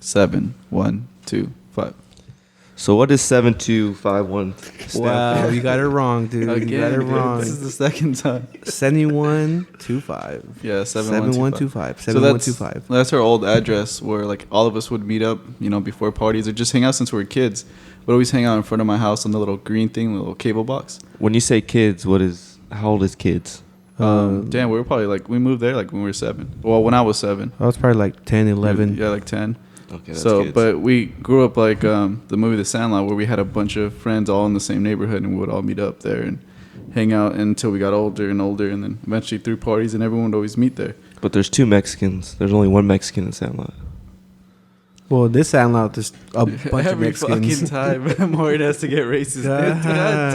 7125. So what is 7251 stand Wow, for? you got it wrong, dude. Again, you got it dude, wrong. this is the second time. 7125. Yeah, 7125. So 7125. that's our old address where like all of us would meet up, before parties or just hang out since we were kids. We'd always hang out in front of my house on the little green thing, the little cable box. When you say kids, how old is kids? Damn, we were probably we moved there like when we were 7. Well, when I was 7. I was probably like 10, 11. Yeah, like 10. Okay, that's So, kids. but we grew up like the movie The Sandlot, where we had a bunch of friends all in the same neighborhood, and we would all meet up there and hang out until we got older and older, and then eventually threw parties, and everyone would always meet there. But there's 2 Mexicans. There's only 1 Mexican in Sandlot. Well, this Sandlot, there's a bunch of Every Mexicans. fucking time, Maureen has to get racist. God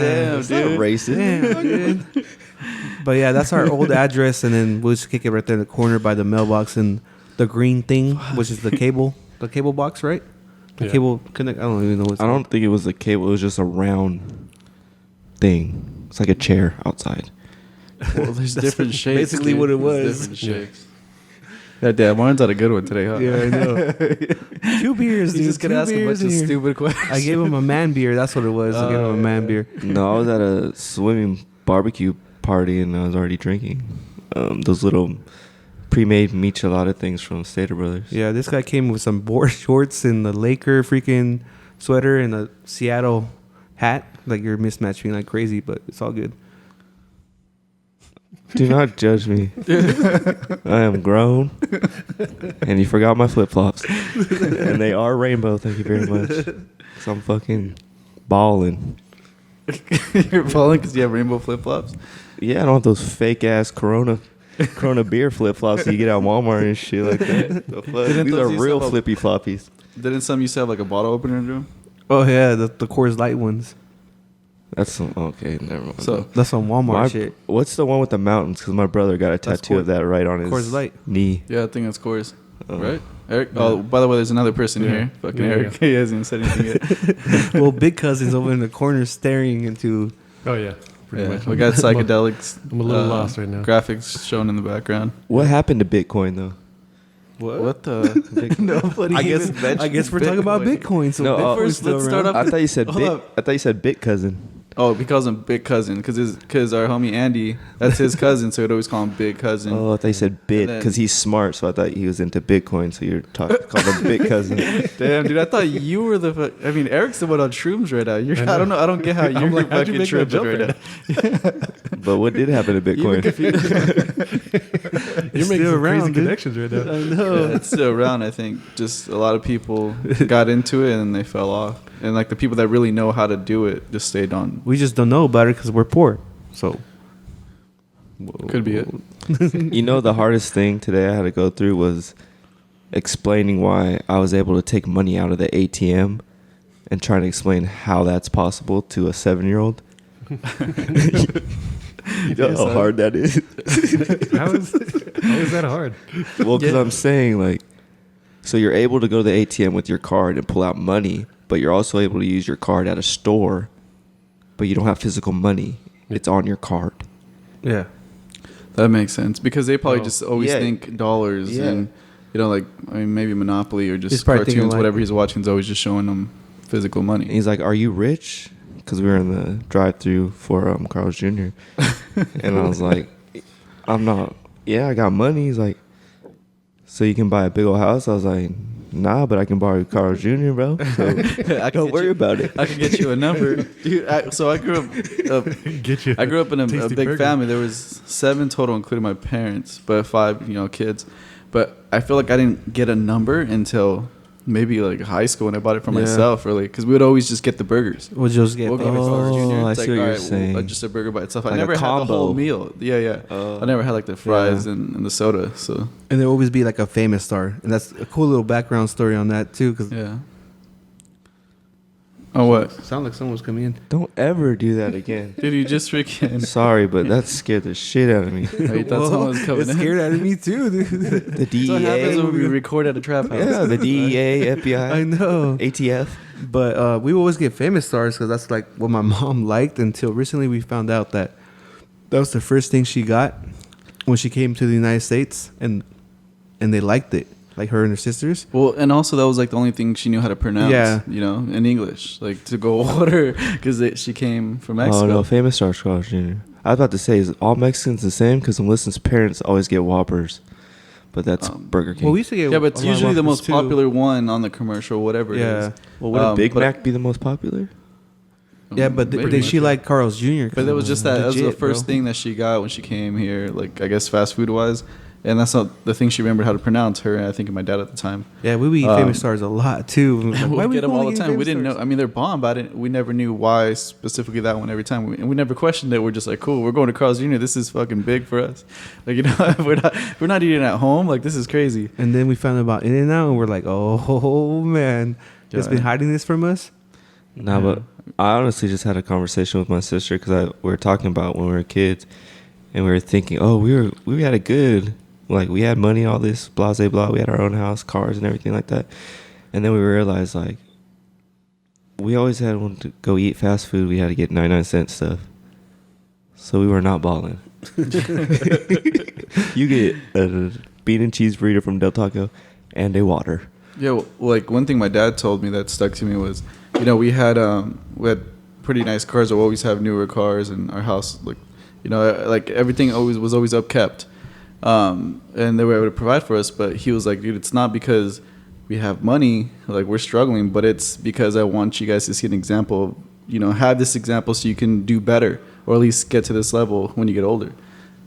damn, It's not dude. racist. Damn, dude. But yeah, that's our old address, and then we'll just kick it right there in the corner by the mailbox and the green thing, which is the cable box, right? The cable connect. I don't even know what's. I don't think it was a cable. It was just a round thing. It's like a chair outside. Well, there's different shapes. basically dude. what it There's was. different shapes. Yeah, damn, Maureen's had a good one today, huh? Yeah, I know. 2 beers, dude. He's just gonna 2 ask a beers bunch of in here. stupid questions. I gave him a man beer. That's what it was. I gave him a man beer. No, I was at a swimming barbecue party and I was already drinking. Those little pre-made michelada things from Stater Brothers. Yeah, this guy came with some board shorts and the Laker freaking sweater and a Seattle hat. Like you're mismatching like crazy, but it's all good. Do not judge me. I am grown. And you forgot my flip-flops. And they are rainbow, thank you very much. 'Cause I'm fucking balling. You're falling because you have rainbow flip-flops? Yeah, I don't have those fake-ass Corona beer flip-flops that you get at Walmart and shit like that. The fuck? Didn't These those are used to real have a- flippy floppies. Didn't some used to have like a bottle opener in the room? Oh yeah, the Coors Light ones. That's some, okay, never mind. So That's some Walmart shit. What's the one with the mountains? Because my brother got a That's tattoo of that right on his Coors Light. knee. yeah, I think that's Coors. Oh. Right? Eric? Oh, by the way, there's another person Yeah. here. Fucking Yeah, Eric. yeah. He hasn't even said anything yet. Well, Big Cousin's over in the corner staring into. Oh yeah, pretty Yeah, much. we got psychedelics. I'm a little lost right now. Graphics shown in the background. What happened to Bitcoin though? What the? Nobody. I guess we're talking about Bitcoin. So No, Bitcoin's first, still let's start around. off- I thought you said Hold up. I thought you said Bit Cousin. Oh, he calls him Big Cousin because our homie Andy, that's his cousin, so we'd always call him Big Cousin. Oh, I thought you said Bit And then- because he's smart, so I thought he was into Bitcoin. So you're called him Bit Cousin. Damn, dude, I thought you were I mean, Eric's the one on shrooms right now. I don't know. I don't get how you're like, how'd you fucking make that tripping jump right now. But what did happen to Bitcoin? You're making still some around, crazy dude. connections right now. I know. Yeah, it's still around. I think just a lot of people got into it and they fell off, and like the people that really know how to do it just stayed on. We just don't know about it because we're poor. So Could be it. You know, the hardest thing today I had to go through was explaining why I was able to take money out of the ATM and trying to explain how that's possible to a 7-year-old. You know how hard that is? How is that hard? Well, because Yeah. I'm saying, like, so you're able to go to the ATM with your card and pull out money, but you're also able to use your card at a store, but you don't have physical money. It's on your card. yeah, That makes sense because they probably Oh. just always Yeah. think dollars Yeah. and like I mean maybe Monopoly or He's just probably thinking cartoons, like- whatever he's watching is always just showing them physical And money. he's like, "Are you rich?" Because we were in the drive-through for Carl's Jr. And I was like, "I'm not. Yeah, I got money." He's like, "So you can buy a big old house?" I was like, "Nah, but I can borrow Carl's Jr., bro. So don't worry about it." I can get you a number, dude. So I grew up. Get you. I grew up in a tasty big burger. family. There was 7 total, including my parents, but 5, kids. But I feel like I didn't get a number until maybe like high school when I bought it for Yeah. myself. Really, because we would always just get the burgers. we'll just get. We'll get Oh, Carl's Jr. I It's see what you're alright, saying. just a burger by itself. Like I a never had the combo. whole meal. Yeah. Oh. I never had like the fries and the soda. So And there will always be like a famous star, and that's a cool little background story on that too. Because yeah. Oh what? sound like someone's coming in. Don't ever do that again. Dude, you just freaking. Sorry, but that scared the shit out of me. Oh, you thought someone was coming It in? scared out of me too, dude. The That's what happens when we DEA. record at a trap house. Yeah, the DEA, I FBI, know. ATF. But we always get famous stars because that's like what my mom liked. Until recently, we found out that was the first thing she got when she came to the United States, and they liked it. like her and her sisters. Well, and also that was like the only thing she knew how to pronounce. Yeah. You know, in English, like to go water, because she came from Mexico. Oh no, famous Stars Carl's Jr. I was about to say, is all Mexicans the same? Because Melissa's parents always get Whoppers, but that's Burger King. Well, we used to get Yeah, but a it's lot of usually the Whoppers, most too. popular one on the commercial, whatever it Yeah. is. Well, would Big but- Mac be the most popular? Yeah, but Maybe. did she like Carl's Jr.? But that was just that. That was the Legit, first bro. thing that she got when she came here. Like I guess fast food wise, and that's not the thing she remembered how to pronounce. Her and I think my dad at the time. Yeah, we would eat famous stars a lot too. We was like, why We we get them only all the eating time. We Famous didn't know. Stars? I mean, they're bomb, but we never knew why specifically that one every time. And we never questioned it. We're just like, cool. We're going to Carl's Jr. This is fucking big for us. Like, you know, we're not eating at home. Like, this is crazy. And then we found out about In-N-Out, and we're like, oh man, it's been Yeah. hiding this from us. No, but I honestly just had a conversation with my sister because we were talking about when we were kids, and we were thinking, oh, we had it good, like we had money, all this blah blah blah. We had our own house, cars, and everything like that. And then we realized like we always had when to go eat fast food, we had to get 99-cent stuff. So we were not balling. You get a bean and cheese burrito from Del Taco and a water. Yeah, well, like one thing my dad told me that stuck to me was, you know, we had pretty nice cars. We always have newer cars in our house. Like, you know, like everything was always upkept, and they were able to provide for us. But he was like, dude, it's not because we have money, like we're struggling, but it's because I want you guys to see an example. You know, have this example so you can do better, or at least get to this level when you get older.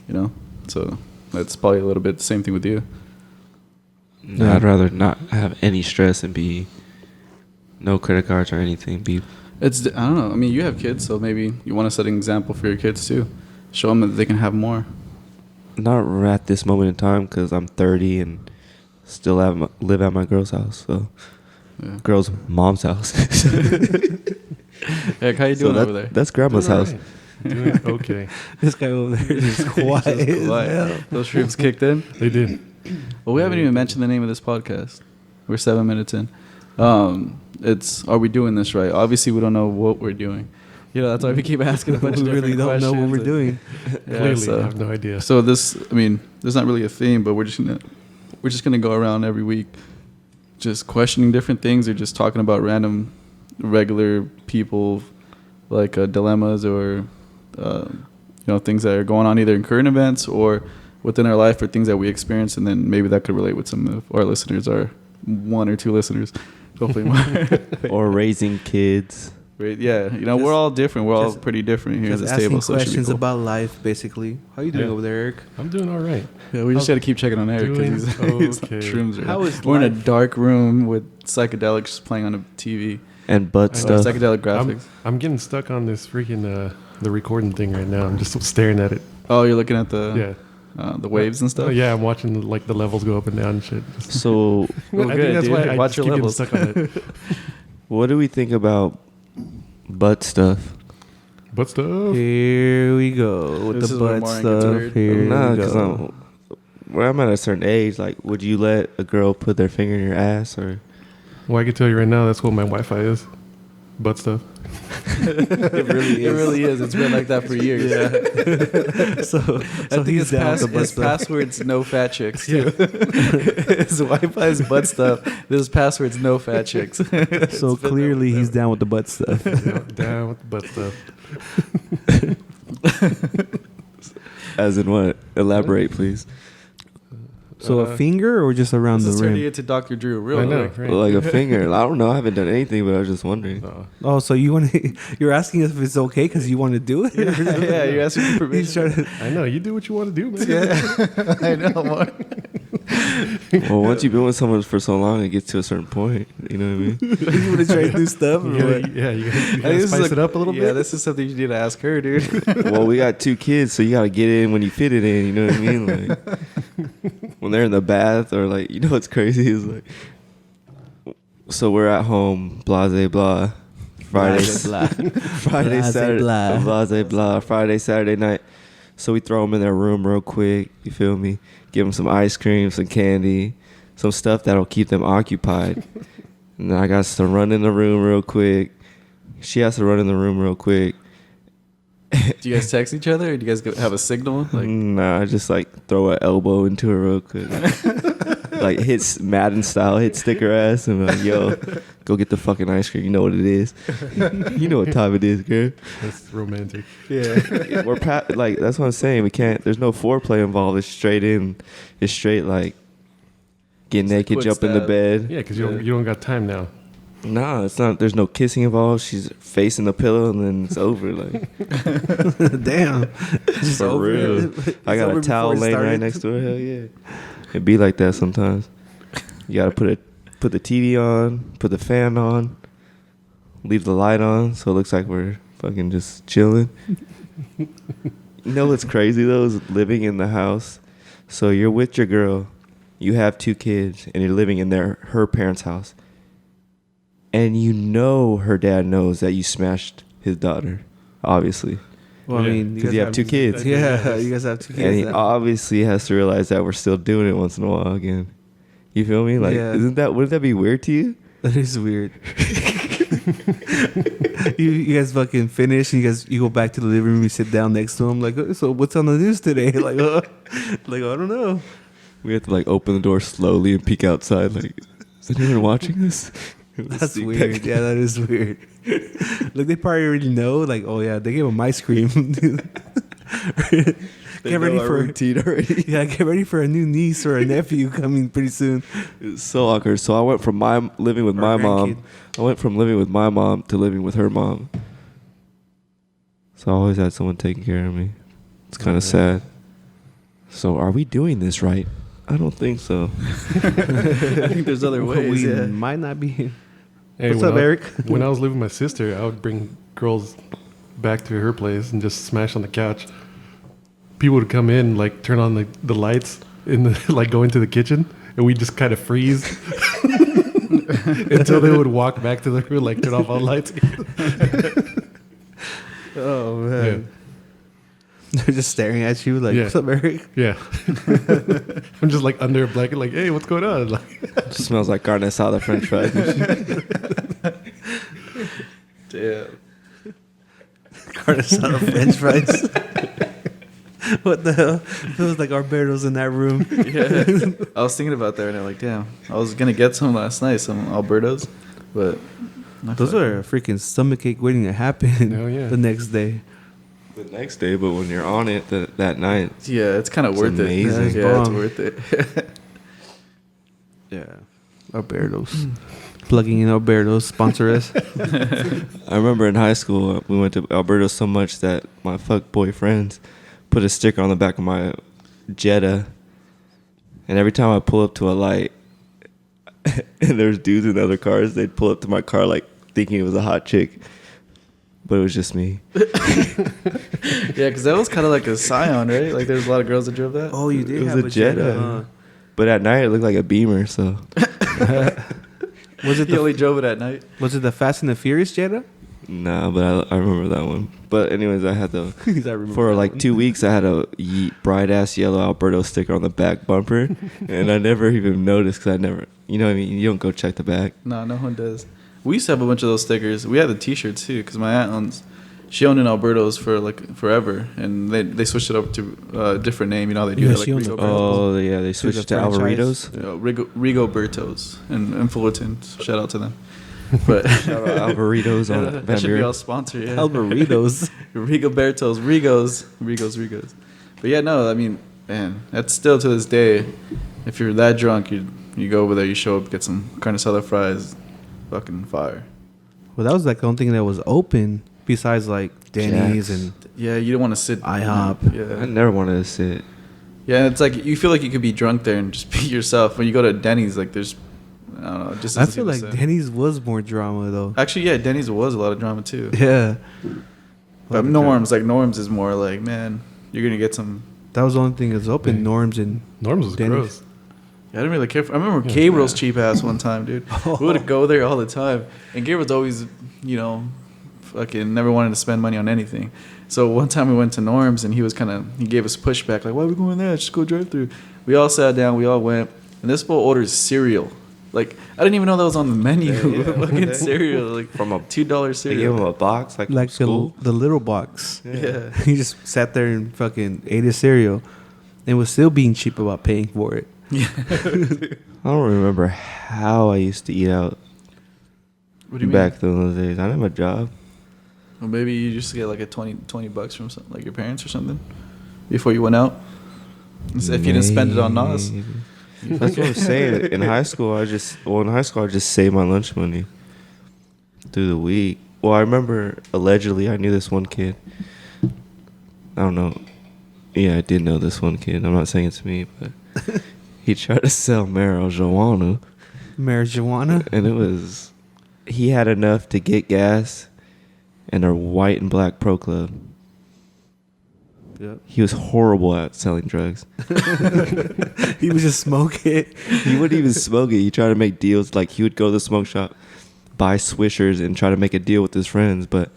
You know, so that's probably a little bit the same thing with you. No, I'd rather not have any stress and be no credit cards or anything. I don't know. I mean, you have kids, so maybe you want to set an example for your kids too. Show them that they can have more. Not at this moment in time because I'm 30 and still live at my girl's house. So Yeah. girl's mom's house. Heck, how you doing over there? That's grandma's Doing house. alright. Doing okay. This guy over there is just quiet. as hell. Those shrooms kicked in. They did. Well, we haven't even mentioned the name of this podcast. We're 7 minutes in. It's Are We Doing This Right? Obviously, we don't know what we're doing. You know, that's why we keep asking a bunch We of different really don't know what we're questions. doing. Yeah, Clearly, so- I have no idea. So this, I mean, there's not really a theme, but we're just gonna go around every week, just questioning different things or just talking about random, regular people, like dilemmas or, things that are going on either in current events or within our life or things that we experience, and then maybe that could relate with some of our listeners, our 1 or 2 listeners, hopefully more. Or raising kids. Right, yeah, you know, we're all different. We're all pretty different here at Just this asking table. So it should be questions cool. about life, basically. How you doing Yeah. over there, Eric? I'm doing all right. Yeah, we just got to keep checking on Eric Doing because he's on okay. shrooms. Right How now. is We're in a life? dark room with psychedelics playing on a TV. And butt I know. stuff. Psychedelic graphics. I'm getting stuck on this freaking the recording thing right now. I'm just staring at it. Oh, you're looking at the Yeah. the waves and stuff. Oh, yeah, I'm watching the levels go up and down and shit. So Well, I good, think that's dude. why I Watch just your keep getting levels. stuck on it. what do we think about butt stuff? Butt stuff. Here we go with This the is where butt Maureen gets stuff. weird. Here Nah, we because go. where I'm at a certain age, like, would you let a girl put their finger in your ass or? Well, I can tell you right now, that's what my Wi-Fi is. Butt stuff. It really is. It's been like that for years. Yeah. so I think he's down with the butt his stuff. password's no fat chicks too. His Wi-Fi is butt stuff. This password's no fat chicks. So clearly he's down with the butt stuff. Down with the butt stuff. As in what? Elaborate, please. So a finger or just around This is the turning rim? into Dr. Drew. Real I know, quick. right? Like a finger. I don't know. I haven't done anything, but I was just wondering. Oh, so you want to? You're asking if it's okay because you want to do it? Yeah, you're asking for He's permission. trying to. I know. You do what you want to do, man. Yeah, I know. Mark. Well, once you've been with someone for so long, it gets to a certain point. You know what I mean? You want to try new stuff? Or You what? gotta, yeah, you I gotta think this is spice like- it up a little Yeah, bit. this is something you need to ask her, dude. Well, we got 2 kids, so you got to get in when you fit it in. You know what I mean? Like when they're in the bath, or like, you know what's crazy is like, so we're at home, blase blah. Friday, Blah, Friday, Blase Saturday, blah. blase blah. Friday, Saturday night. So we throw them in their room real quick. You feel me? Give them some ice cream, some candy, some stuff that'll keep them occupied. And then I got to run in the room real quick. She has to run in the room real quick. Do you guys text each other? Or do you guys have a signal? Like, Nah, I just like throw an elbow into her real quick. like hit Madden style, hit sticker ass, and like, yo, go get the fucking ice cream. You know what it is. You know what time it is, girl. That's romantic. Yeah. We're like that's what I'm saying. We can't. There's no foreplay involved. It's straight in. It's straight like get It's a naked, quick jump in the stab. bed. Yeah, because you don't got time now. Nah, it's not. There's no kissing involved. She's facing the pillow, and then it's over. Like Damn. Just for over real. it. I It's got over a towel before it laying right started. next to her. Hell yeah. It be like that sometimes. You gotta put the TV on, put the fan on, leave the light on, so it looks like we're fucking just chilling. You know what's crazy though is living in the house. So you're with your girl, you have 2 kids, and you're living in her parents' house. And you know her dad knows that you smashed his daughter, obviously. Well, I Yeah. mean, Because you have 2 kids. Yeah, you guys have 2 kids. And he now. obviously has to realize that we're still doing it once in a while again. You feel me? Like, Yeah. wouldn't that be weird to you? That is weird. you guys fucking finish and you go back to the living room, you sit down next to him like, so what's on the news today? Like, like I don't know. We have to like open the door slowly and peek outside. Like, is anyone watching this? That's Sneak weird. back. Yeah, that is weird. Look, they probably already know. Like, oh yeah, they gave him ice cream. Get ready for routine already. yeah. Get ready for a new niece or a nephew coming pretty soon. It's so awkward. So I went from living with Or my a mom. grandkid. I went from living with my mom to living with her mom. So I always had someone taking care of me. It's kind of sad. So are we doing this right? I don't think so. I think there's other ways. We Yeah. might not be. Hey, What's when up, Eric? When I was living with my sister, I would bring girls back to her place and just smash on the couch. People would come in, like turn on the lights in the like go into the kitchen, and we just kind of freeze until they would walk back to the room, like turn off all the lights. Oh man. They're just staring at you like, Yeah. what's up, Eric? Yeah, I'm just like under a blanket, like, hey, what's going on? Like, It smells like carne asada French fries. Damn. Carne asada French fries. What the hell? It was like Alberto's in that room. Yeah. I was thinking about that and I'm like, damn. I was gonna get some last night, some Albertos, but Those are a freaking stomachache waiting to happen Hell yeah. the next day. The next day, but when you're on it that night, yeah, it's kind of It's worth amazing. it. Yeah, Yeah, it's it's bomb. worth it. Yeah. Alberto's. Plugging in Alberto's. Sponsor us. I remember in high school, we went to Alberta so much that my fuck boyfriends put a sticker on the back of my Jetta. And every time I pull up to a light and there's dudes in other cars, they'd pull up to my car like thinking it was a hot chick. But it was just me. Yeah, because that was kind of like a Scion, right? Like there's a lot of girls that drove that. Oh, you did It was have a a Jetta. Jetta. But at night, it looked like a Beamer, so. Was it He only drove it at night. was it the Fast and the Furious Jetta? Nah, but I remember that one. But anyways, I had to... I remember For that like one. 2 weeks, I had a bright ass yellow Alberto sticker on the back bumper, and I never even noticed because I never, you know what I mean? You don't go check the back. No, no one does. We used to have a bunch of those stickers. We had the T-shirts too, because my aunt owns. She owned an Alberto's for like forever, and they switched it up to a different name. You know how they do Yeah, that, like she owns Rigo a- Bertos. Oh yeah, they switched to franchise. Alvaritos. Rigo Bertos and Fullerton. Shout out to them. But Shout out Alvaritos on that Van should be Buren. our sponsor. Yeah. Alberto's. Rigo Bertos, Rigos. But yeah, no, I mean, man, that's still to this day. If you're that drunk, you go over there, you show up, get some carne asada fries, fucking fire. Well, that was like the only thing that was open besides like Denny's Jack's. and Yeah, you don't want to sit. IHOP. I Yeah. never wanted to sit. Yeah, it's like you feel like you could be drunk there and just be yourself. When you go to Denny's, like there's, I don't know, it just I doesn't feel seem like the same. Denny's was more drama though. Actually, yeah, Denny's was a lot of drama too. Yeah. But Norm's is more like, man, you're gonna get some. That was the only thing that's open. Yeah. Norms and Norm's was Denny's. gross. I didn't really care. I remember Yeah. Gabriel's cheap ass one time, dude. We would go there all the time, and Gabriel's always, fucking never wanted to spend money on anything. So one time we went to Norm's, and he gave us pushback, like, why are we going there? Just go drive through. We all sat down, we all went, and this fool orders cereal. Like, I didn't even know that was on the menu. Yeah. Fucking cereal, like From a $2 They gave cereal. him a box like like from school. the little box. Yeah. He just sat there and fucking ate his cereal, and was still being cheap about paying for it. Yeah. I don't remember how I used to eat out What do you back mean? in those days. I didn't have a job. Or maybe you just get like a 20 bucks from like your parents or something before you went out. If you didn't spend it on Nas. Maybe. That's what I'm saying. In high school, I just saved my lunch money through the week. Well, I remember allegedly I knew this one kid. I don't know. Yeah, I did know this one kid. I'm not saying it's me, but he tried to sell marijuana. Marijuana? And it was, he had enough to get gas and a white and black pro club. Yep. He was horrible at selling drugs. He would just smoke it. He wouldn't even smoke it. He tried to make deals. Like, he would go to the smoke shop, buy Swishers, and try to make a deal with his friends. But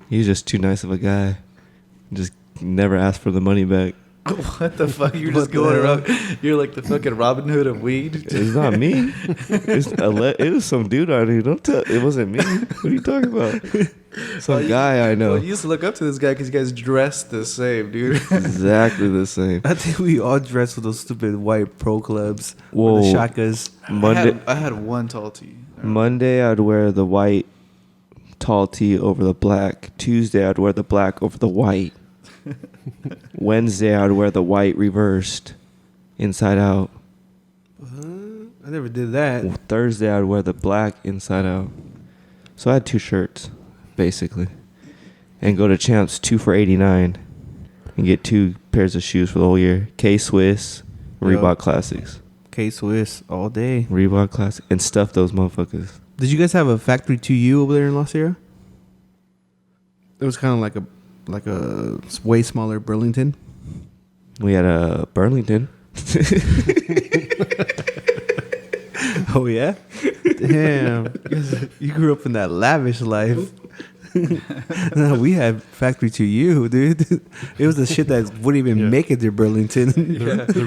he was just too nice of a guy. Just never asked for the money back. What the fuck? You're just going around. You're like the fucking Robin Hood of weed. It's not me. It was some dude I knew. Don't tell. It wasn't me. What are you talking about? Some guy I know. Well, you used to look up to this guy because you guys dressed the same, dude. Exactly the same. I think we all dressed with those stupid white pro clubs. Whoa. With the shakas. I had one tall tee. Monday I'd wear the white tall tee over the black. Tuesday I'd wear the black over the white. Wednesday I'd wear the white reversed, inside out. I never did that. Thursday I'd wear the black inside out. So I had 2 shirts, basically, and go to Champs 2 for $89, and get 2 pairs of shoes for the whole year. K-Swiss, Reebok Classics. K-Swiss all day. Reebok Classic, and stuff those motherfuckers. Did you guys have a factory 2U over there in La Sierra? It was kind of like a way smaller Burlington. We had a Burlington. Oh yeah, damn! You grew up in that lavish life. No, we had factory 2U, dude. It was the shit that wouldn't even make it to Burlington. The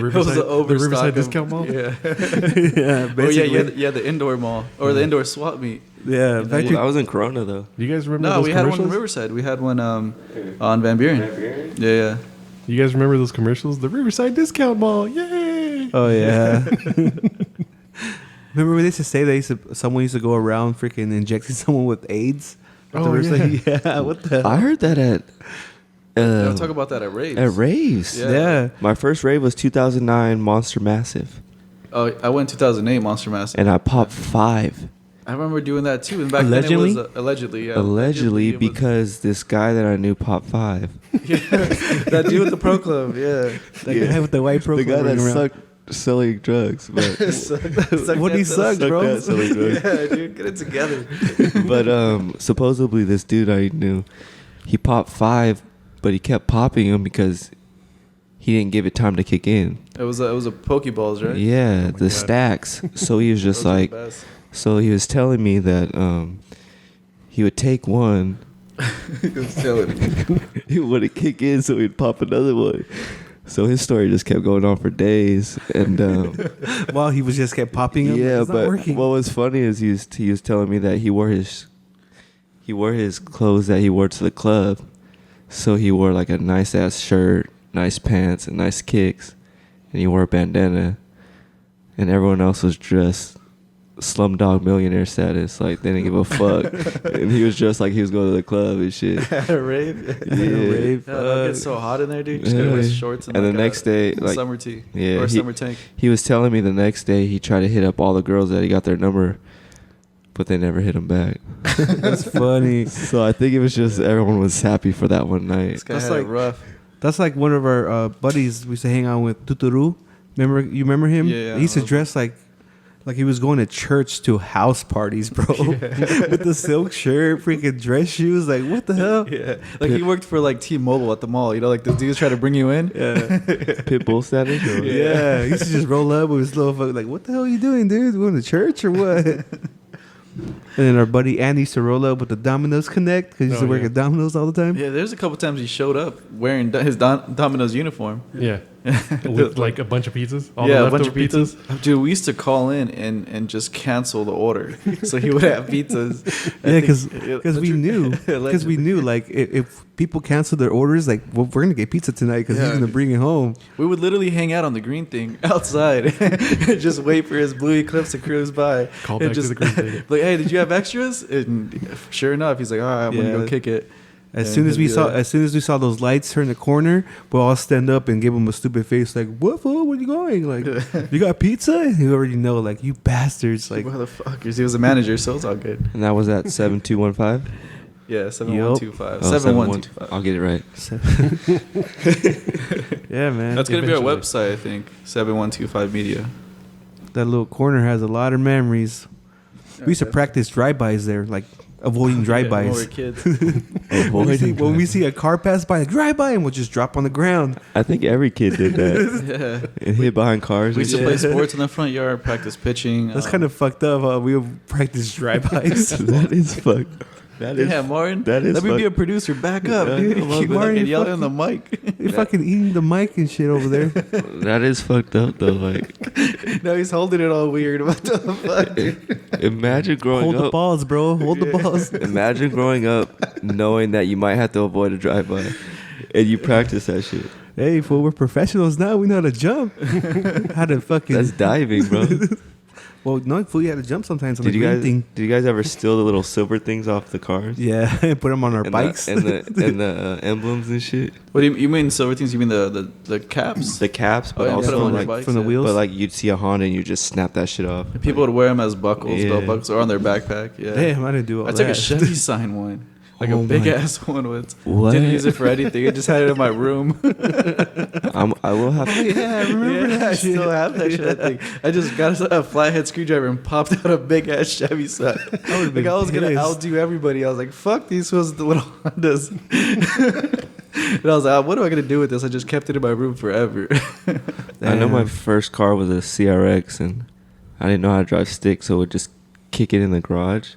Riverside discount mall. Yeah. Yeah, Oh yeah, basically. the indoor mall or the indoor swap meet. Yeah, factory. I was in Corona though. Do you guys remember No, those we had one commercials? in Riverside. We had one on Van Buren. Yeah. You guys remember those commercials? The Riverside discount mall. Yay! Oh yeah. Remember when they used to say someone used to go around freaking injecting someone with AIDS? Oh, Yeah. What the hell? I heard that at Don't talk about that at raves. at raves. Yeah. Yeah. My first rave was 2009 Monster Massive, Oh, I went 2008 Monster Massive. and I popped 5. I remember doing that too. And back Allegedly? then it was allegedly, yeah. Allegedly, it was- because this guy that I knew popped 5. that dude with the pro club, yeah. That guy with the white pro. The guy that running around. sucked selling drugs, but What he sucked, bro? at selling drugs. Yeah, dude, get it together. But supposedly this dude I knew, he popped 5, but he kept popping them because he didn't give it time to kick in. It was a Pokeballs, right? Yeah, my the God. stacks. So he was just Those are the like, best. so he was telling me that he would take one, It was silly. he wouldn't kick in, so he'd pop another one. So his story just kept going on for days, and Well, he was just kept popping him. yeah, It's not but working. what was funny is he was telling me that he wore his clothes that he wore to the club. So he wore like a nice ass shirt, nice pants, and nice kicks, and he wore a bandana, and everyone else was dressed Slumdog Millionaire status, like they didn't give a fuck, and he was just like he was going to the club and shit. At a rave? Yeah. Yeah, it's so hot in there, dude. Just gotta wear Yeah. shorts and And like the next day, like summer tee. yeah, Or he- summer tank. he was telling me the next day he tried to hit up all the girls that he got their number, but they never hit him back. That's funny. So I think it was just everyone was happy for that one night. This guy That's had it like- rough. That's like one of our buddies we used to hang out with, Tuturu. You remember him? Yeah, yeah, He used to I dress like he was going to church to house parties, bro. With the silk shirt, freaking dress shoes. Like, what the hell? Yeah. Like he worked for like T-Mobile at the mall. You know, like the dudes try to bring you in. Yeah. Pitbull status? Or? Yeah. He used to just roll up with his little fuck. Like, what the hell are you doing, dude? Going to church or what? And then our buddy Andy used to roll up with the Domino's Connect because he used to work yeah. at Domino's all the time. Yeah, there's a couple times he showed up wearing his Domino's uniform. Yeah. With like a bunch of pizzas. All Yeah, the a bunch of leftover pizzas. Dude, we used to call in and just cancel the order, so he would have pizzas. Yeah, because we knew like if people cancel their orders, like well, we're gonna get pizza tonight because he's gonna bring it home. We would literally hang out on the green thing outside and just wait for his blue eclipse to cruise by. Call and back just, to the green thing. like, hey, did you have extras? And sure enough, he's like, all right, I'm gonna go kick it. As soon as we saw those lights turn the corner, we'll all stand up and give him a stupid face like, "What fool? Where you going? Like, you got pizza?" And you already know, like, you bastards. Like, motherfuckers. He was a manager, so it's all good. And that was at 7215. Yeah, 7125. Oh, 7125. I'll get it right. yeah, man. That's gonna be our Eventually. website, I think. 7125 Media. That little corner has a lot of memories. We used to practice drive-bys there, like avoiding drive-bys. When we were kids. when we see a car pass by, like, drive-by, and we'll just drop on the ground. I think every kid did that. Yeah. And hit behind cars. We and used to shit. play sports in the front yard, practice pitching. That's kind of fucked up. We would practice drive-bys. That is fucked. That is. Yeah, Martin. that is Let me be a fuck- producer. Back up, Yeah, dude. come on, Keep Martin, fucking you yelling on the mic. You're fucking eating the mic and shit over there. That is fucked up though. Like, No, he's holding it all weird. What the fuck, dude? imagine growing Hold the up. balls, bro. Hold the balls. Imagine growing up knowing that you might have to avoid a drive-by, and you practice that shit. Hey, fool, we're professionals now. We know how to jump. How to fucking. That's diving, bro. Well, no, fool, you had to jump sometimes on Did the you green guys? thing. Did you guys ever steal the little silver things off the cars? Yeah, put them on our And bikes. and the emblems and shit. What do you mean silver things? You mean the caps? The caps, but yeah, put 'em also on your like, bikes, from the yeah. wheels. but like you'd see a Honda and you just snap that shit off. People would wear them as buckles, Yeah. belt buckles, or on their backpack. Yeah. Damn, I didn't do all I that. took a Chevy sign one. Like Oh a big my- ass one with. What? Didn't use it for anything. I just had it in my room. I will have. Yeah, I remember Yeah, that I shit. still have that shit. I think I just got a flathead screwdriver and popped out a big ass Chevy sign. would've Like been I was gonna pissed. outdo everybody. I was like, "Fuck these was the little Hondas." And I was like, "What am I gonna do with this?" I just kept it in my room forever. I know my Damn. first car was a CRX, and I didn't know how to drive stick, so I would just kick it in the garage.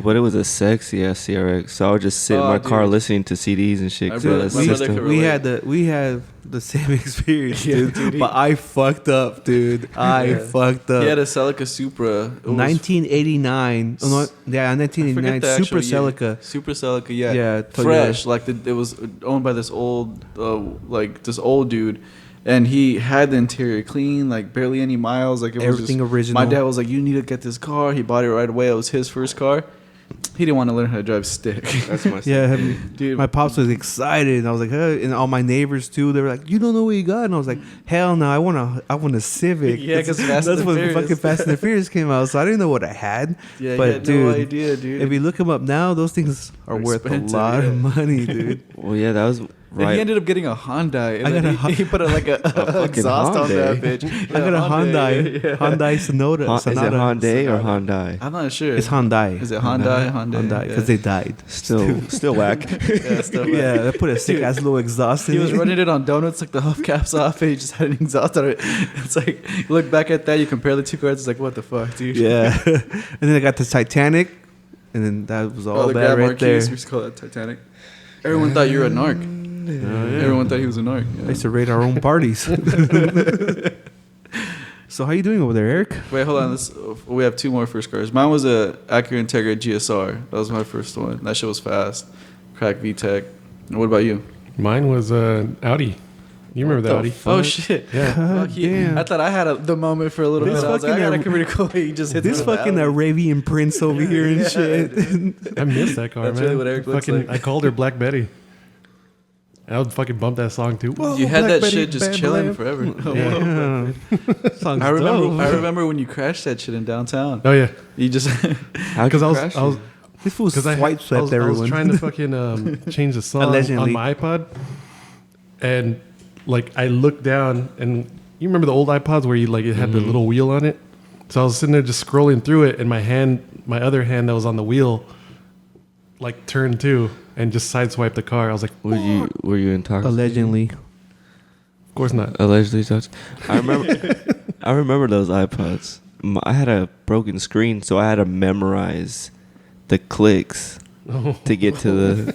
But it was a sexy ass CRX, so I would just sit in Oh, my car dude. listening to CDs and shit. My 'cause brother- of the my brother system. could We had the same experience, Yeah, dude. dude, But I fucked up, dude. I Yeah. fucked up. He had a Celica Supra. It was- 1989. Oh, no, yeah, I forget 1989. the Super actual year. Celica. Super Celica, yeah. Yeah, Toyota. Fresh. Like it was owned by this old, this old dude, and he had the interior clean, like barely any miles. Like it was Everything just, original. My dad was like, "You need to get this car." He bought it right away. It was his first car. He didn't want to learn how to drive stick. That's my Yeah, Dude, my pops was excited, and I was like, hey, and all my neighbors too. They were like, "You don't know what you got," and I was like, "Hell no, I want a Civic." Yeah, 'cause Fast that's and when Furious. fucking Fast and the Furious came out, so I didn't know what I had. Yeah, but he had dude, no idea, dude. if you look them up now, those things are They're worth expensive, a lot yeah. of money, dude. Well, yeah, that was And right. he ended up getting a Hyundai. And I got then a he put a fucking exhaust on Hyundai. that bitch. I got a Hyundai, yeah. Hyundai Sonata. Is it Sonata. Hyundai or Hyundai? I'm not sure. It's Hyundai. Is it Hyundai? Hyundai, because yeah. they died. Still whack. Yeah, stuff like Yeah, that. they put a sick ass little exhaust in He was it. running it on donuts, like the hubcaps off, and he just had an exhaust on it. It's like, you look back at that, you compare the two cars, it's like, what the fuck, dude? Yeah, and then I got the Titanic, and then that was all Oh, the bad Grand right there. Marquis, we used to call that Titanic. Everyone thought you were a narc. Oh, yeah. Everyone thought he was a narc. I used to raid our own parties. So how you doing over there, Eric? Wait, hold on. We have two more first cars. Mine was a Acura Integra GSR. That was my first one. That shit was fast. Crack VTEC. And what about you? Mine was Audi. You remember the Audi? Oh shit! Yeah. God Fuck you. damn. I thought I had the moment for a little This bit. I was like, I fucking got a pretty cool. He just hit This me with fucking the Audi. Arabian prince over here and Yeah, shit. I missed that car, That's man. really what Eric looks Fucking, like. I called her Black Betty. I would fucking bump that song too. Whoa, You had Black that Betty, shit just bam, chilling bam. forever. Yeah. Song's I remember. dope. I remember when you crashed that shit in downtown. Oh yeah, You just How'd because you I was, crash I was, it? This fool because I swipe swept I was everyone. trying to fucking change the song Allegedly. on my iPod, and like I looked down, and you remember the old iPods where you like it had the little wheel on it. So I was sitting there just scrolling through it, and my other hand that was on the wheel, like turned too, and just sideswiped the car. I was like, Were you intoxicated? Allegedly. of course not. Allegedly touched. I remember those iPods. I had a broken screen, so I had to memorize the clicks to get to the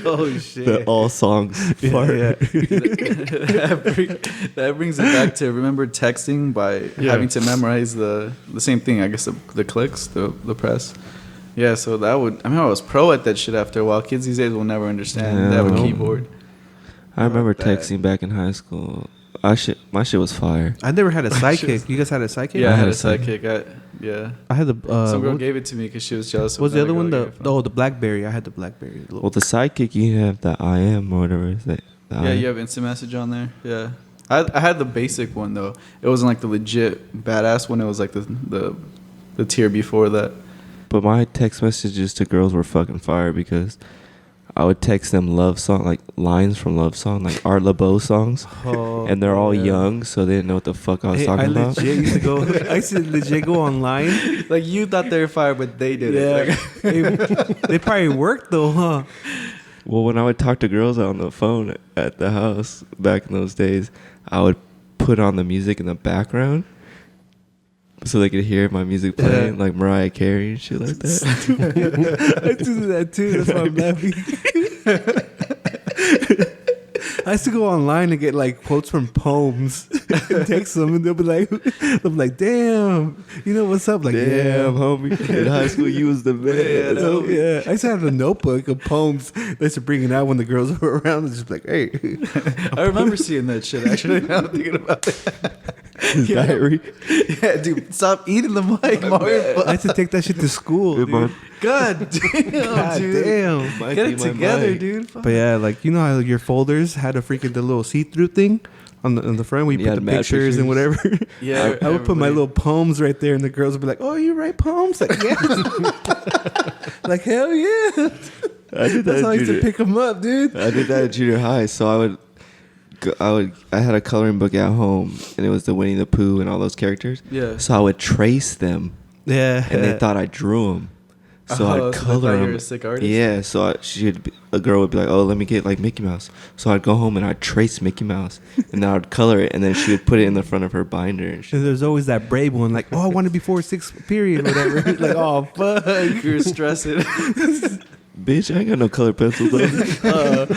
Oh shit. the all songs part. Yeah. That brings it back to remember texting by having to memorize the same thing. I guess the clicks, the press. Yeah, so that would. I mean, I was pro at that shit after a while. Kids these days will never understand. They have a keyboard. I remember Not bad. texting back in high school. My shit was fire. I never had a sidekick. You guys had a sidekick? Yeah, I had a sidekick. sidekick. Yeah. I had the. Some girl what gave it to me because she was jealous. was of the other another one? girl The getting it from. the BlackBerry. I had the BlackBerry. Well, the sidekick, you have the IM or whatever is that. Yeah, you have instant message on there. Yeah, I had the basic one though. It wasn't like the legit badass one. It was like the tier before that. But my text messages to girls were fucking fire because I would text them love song, like lines from love song, like Art LeBeau songs, Oh, and they're all yeah. young, so they didn't know what the fuck I was Hey, talking about. legit used to go. I used to legit go online. Like you thought they were fire, but they did Yeah, it. Like, they probably worked though, huh? Well, when I would talk to girls on the phone at the house back in those days, I would put on the music in the background so they could hear my music playing, like Mariah Carey and shit like that. I used to do that too. That's why I'm laughing. I used to go online and get like quotes from poems and text them, and they'll be like, "I'm like, damn, you know what's up?" Like, Damn, homie. In high school, you was the man. So, yeah, I used to have a notebook of poems that I used to bring it out when the girls were around. And just like, hey, I remember seeing that shit actually. Now I'm thinking about it. His diary. Yeah, dude, stop eating the mic, Mario. I had to take that shit to school. Good Dude. man. God damn, God dude. damn. Might Get be it my together, mic. dude. Fuck. But yeah, like you know how your folders had a freaking the little see-through thing on the front where you Yeah, put the mad pictures and pictures. whatever. Yeah, I would put my everybody- little poems right there, and the girls would be like, "Oh, you write poems?" Like, yes. Like, hell yeah. I did that That's how I in used to junior. pick them up, dude. I did that in junior high. So I had a coloring book at home, and it was the Winnie the Pooh and all those characters. Yeah. So I would trace them, Yeah. and they thought I drew them. So Oh, I'd so they color thought you them. were a sick artist? Yeah. So a girl would be like, "Oh, let me get like Mickey Mouse." So I'd go home and I'd trace Mickey Mouse, and then I'd color it, and then she would put it in the front of her binder. And shit. And there's always that brave one, like, "Oh, I want it before 6 period, whatever." Like, oh fuck. You're stressing. Bitch, I ain't got no color pencils though.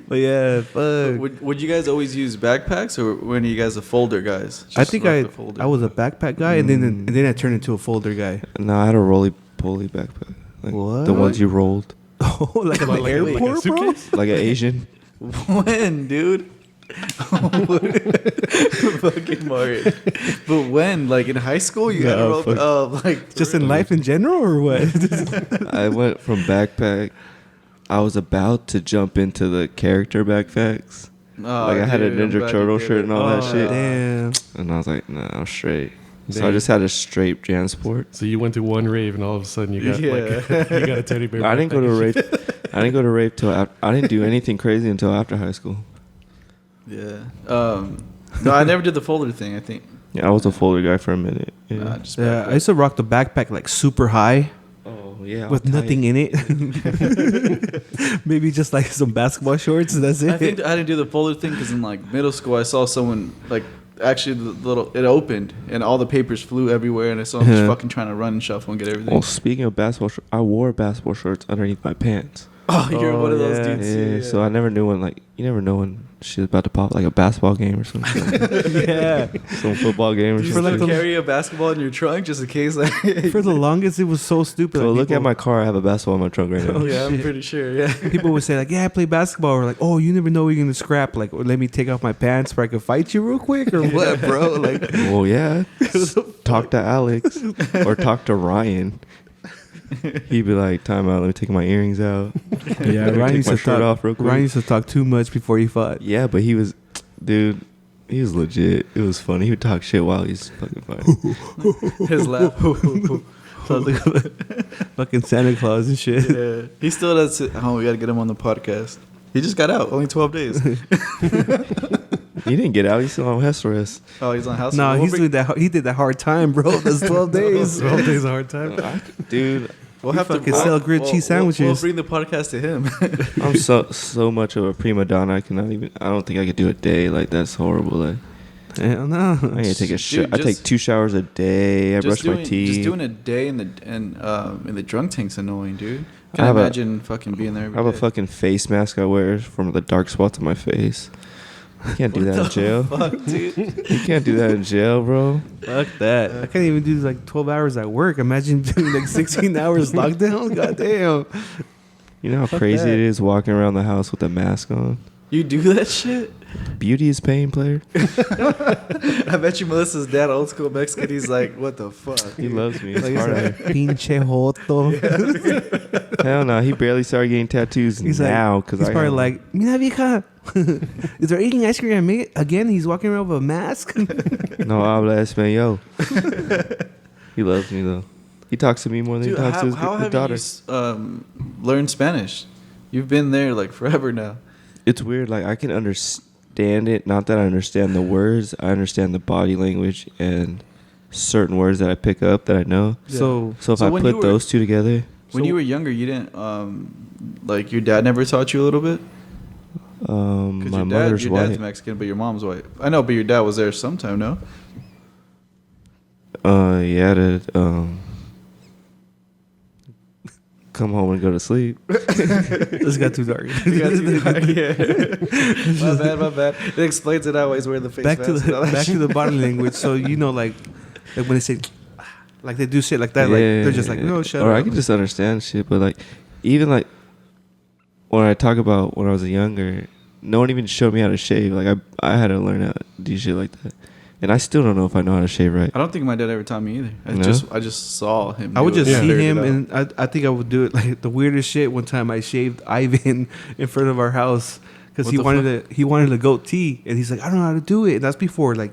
But yeah, fuck. Would you guys always use backpacks, or were any of you guys a folder guys? I Just think rock the folder. I was a backpack guy, and then I turned into a folder guy. No, I had a roly-poly backpack. Like What? The ones you rolled. Oh, like at the Like a airport, bro. suitcase? Like an Asian. When, dude? Fucking Mario. But when? Like in high school, you had to No, roll fuck. like Just in life in general, or what? I went from backpack. I was about to jump into the character backpacks. Oh, Like I had a dude, I'm Ninja glad Turtle you did shirt it. and all that Oh, shit. damn. And I was like, nah, I'm straight. So I Damn. just had a straight JanSport. So you went to one rave and all of a sudden you got like you got a teddy bear. I didn't go to a backpack. rave. I didn't go to rave till I didn't do anything crazy until after high school. Yeah. No, I never did the folder thing. I think. Yeah, I was a folder guy for a minute. Yeah. Nah, just Yeah, backpack. I used to rock the backpack like super high Oh yeah. with nothing in it. Maybe just like some basketball shorts. And that's it. I think I didn't do the folder thing because in like middle school, I saw someone like actually the little it opened and all the papers flew everywhere, and I saw him just Yeah. fucking trying to run and shuffle and get everything. Well, speaking of basketball, I wore basketball shorts underneath my pants. Oh, you're Oh, one of those yeah. dudes. Yeah, too, so I never knew when, like, you never know when shit's about to pop, like a basketball game or something. Yeah. Some football game or Do you For still like something. the- carry a basketball in your trunk just in case? Like, For the longest, it was so stupid. So like, look people- at my car. I have a basketball in my trunk right now. Oh, yeah, I'm shit. pretty sure. Yeah. People would say like, "Yeah, I play basketball." Or like, "Oh, you never know you're gonna scrap." Like, let me take off my pants so I can fight you real quick, or what, bro? Like, Well, yeah. Talk to Alex or talk to Ryan. He'd be like, "Time out. Let me take my earrings out." yeah, Let me Ryan take used my to shirt talk. off real quick. Ryan used to talk too much before he fought. Yeah, but he was, dude. He was legit. It was funny. He would talk shit while he's fucking fighting. His laugh. Sounds like fucking Santa Claus and shit. Yeah. He still does. Oh, we gotta get him on the podcast. He just got out. Only 12 days. He didn't get out. He's still on house arrest. Oh, he's on house. No, arrest. he's doing that. He did that hard time, bro. That's 12 days. 12 days a hard time. Dude, We'll He have to fucking sell grilled cheese sandwiches. We'll bring the podcast to him. I'm so much of a prima donna. I cannot even. I don't think I could do a day like that's horrible. Like, Hell no. I need to take a Dude, I take just- 2 showers a day. I brush my teeth. Just doing a day in the drunk tank's annoying, dude. I Can have I a- imagine fucking being there I every have a day? fucking face mask I wear from the dark spots on my face. You can't do that in jail. Fuck, dude. You can't do that in jail, bro. Fuck that. I can't even do like 12 hours at work. Imagine doing like 16 hours lockdown. God damn. You know how Fuck crazy that. it is walking around the house with a mask on? You do that shit? Beauty is pain, player. I bet you Melissa's dad, old school Mexican, he's like, what the fuck? He loves me. It's Like, hard he's at like, pinche joto. Hell no. He barely started getting tattoos He's now. like, he's probably like, Mira vieja, is there eating ice cream? I made it again. He's walking around with a mask. No habla español. He loves me, though. He talks to me more than Dude, he talks to his how have daughter. you learned Spanish? You've been there like forever now. It's weird. Like, I can understand it. Not that I understand the words. I understand the body language and certain words that I pick up that I know. So So if So I when you put were- those two together, When you were younger, you didn't like your dad never taught you a little bit? Because my your mother's dad's white. Mexican, but your mom's white. I know, but your dad was there sometime, no? Yeah, to come home and go to sleep. this got too dark. My bad. It explains it always wearing the face back to mask and all that back to shit. the body language. So you know, like when they say, like they do shit like that, like they're just like, no, shut or up. I can just understand shit, but like even like when I talk about when I was younger, no one even showed me how to shave. Like I had to learn how to do shit like that, and I still don't know if I know how to shave right. I don't think my dad ever taught me either. No? I just saw him. I would do it just and see figured him, it out. and I think I would do it like the weirdest shit. One time I shaved Ivan in front of our house because What he the wanted a goatee, and he's like, I don't know how to do it. And that's before like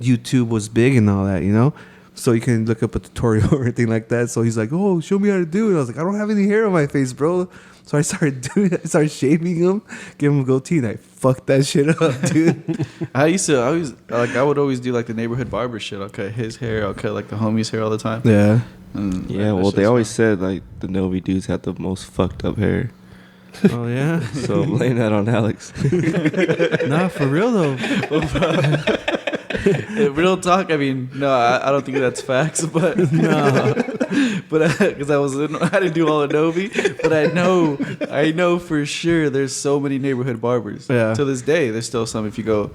YouTube was big and all that, you know. So you can look up a tutorial or anything like that. So he's like, oh, show me how to do it. I was like, I don't have any hair on my face, bro. So I started doing it. I started shaving him, giving him a goatee, and I fucked that shit up, dude. I would always do like the neighborhood barber shit. I'll cut his hair. I'll cut like the homie's hair all the time. Yeah. And Yeah, that well, they shit's always fun. said like the Novi dudes had the most fucked up hair. Oh, yeah? So blame that on Alex. Nah, for real, though. Real talk. I mean, no, I don't think that's facts, but No. but because I didn't do all of Novi, but I know for sure there's so many neighborhood barbers. Yeah. To this day, there's still some. If you go,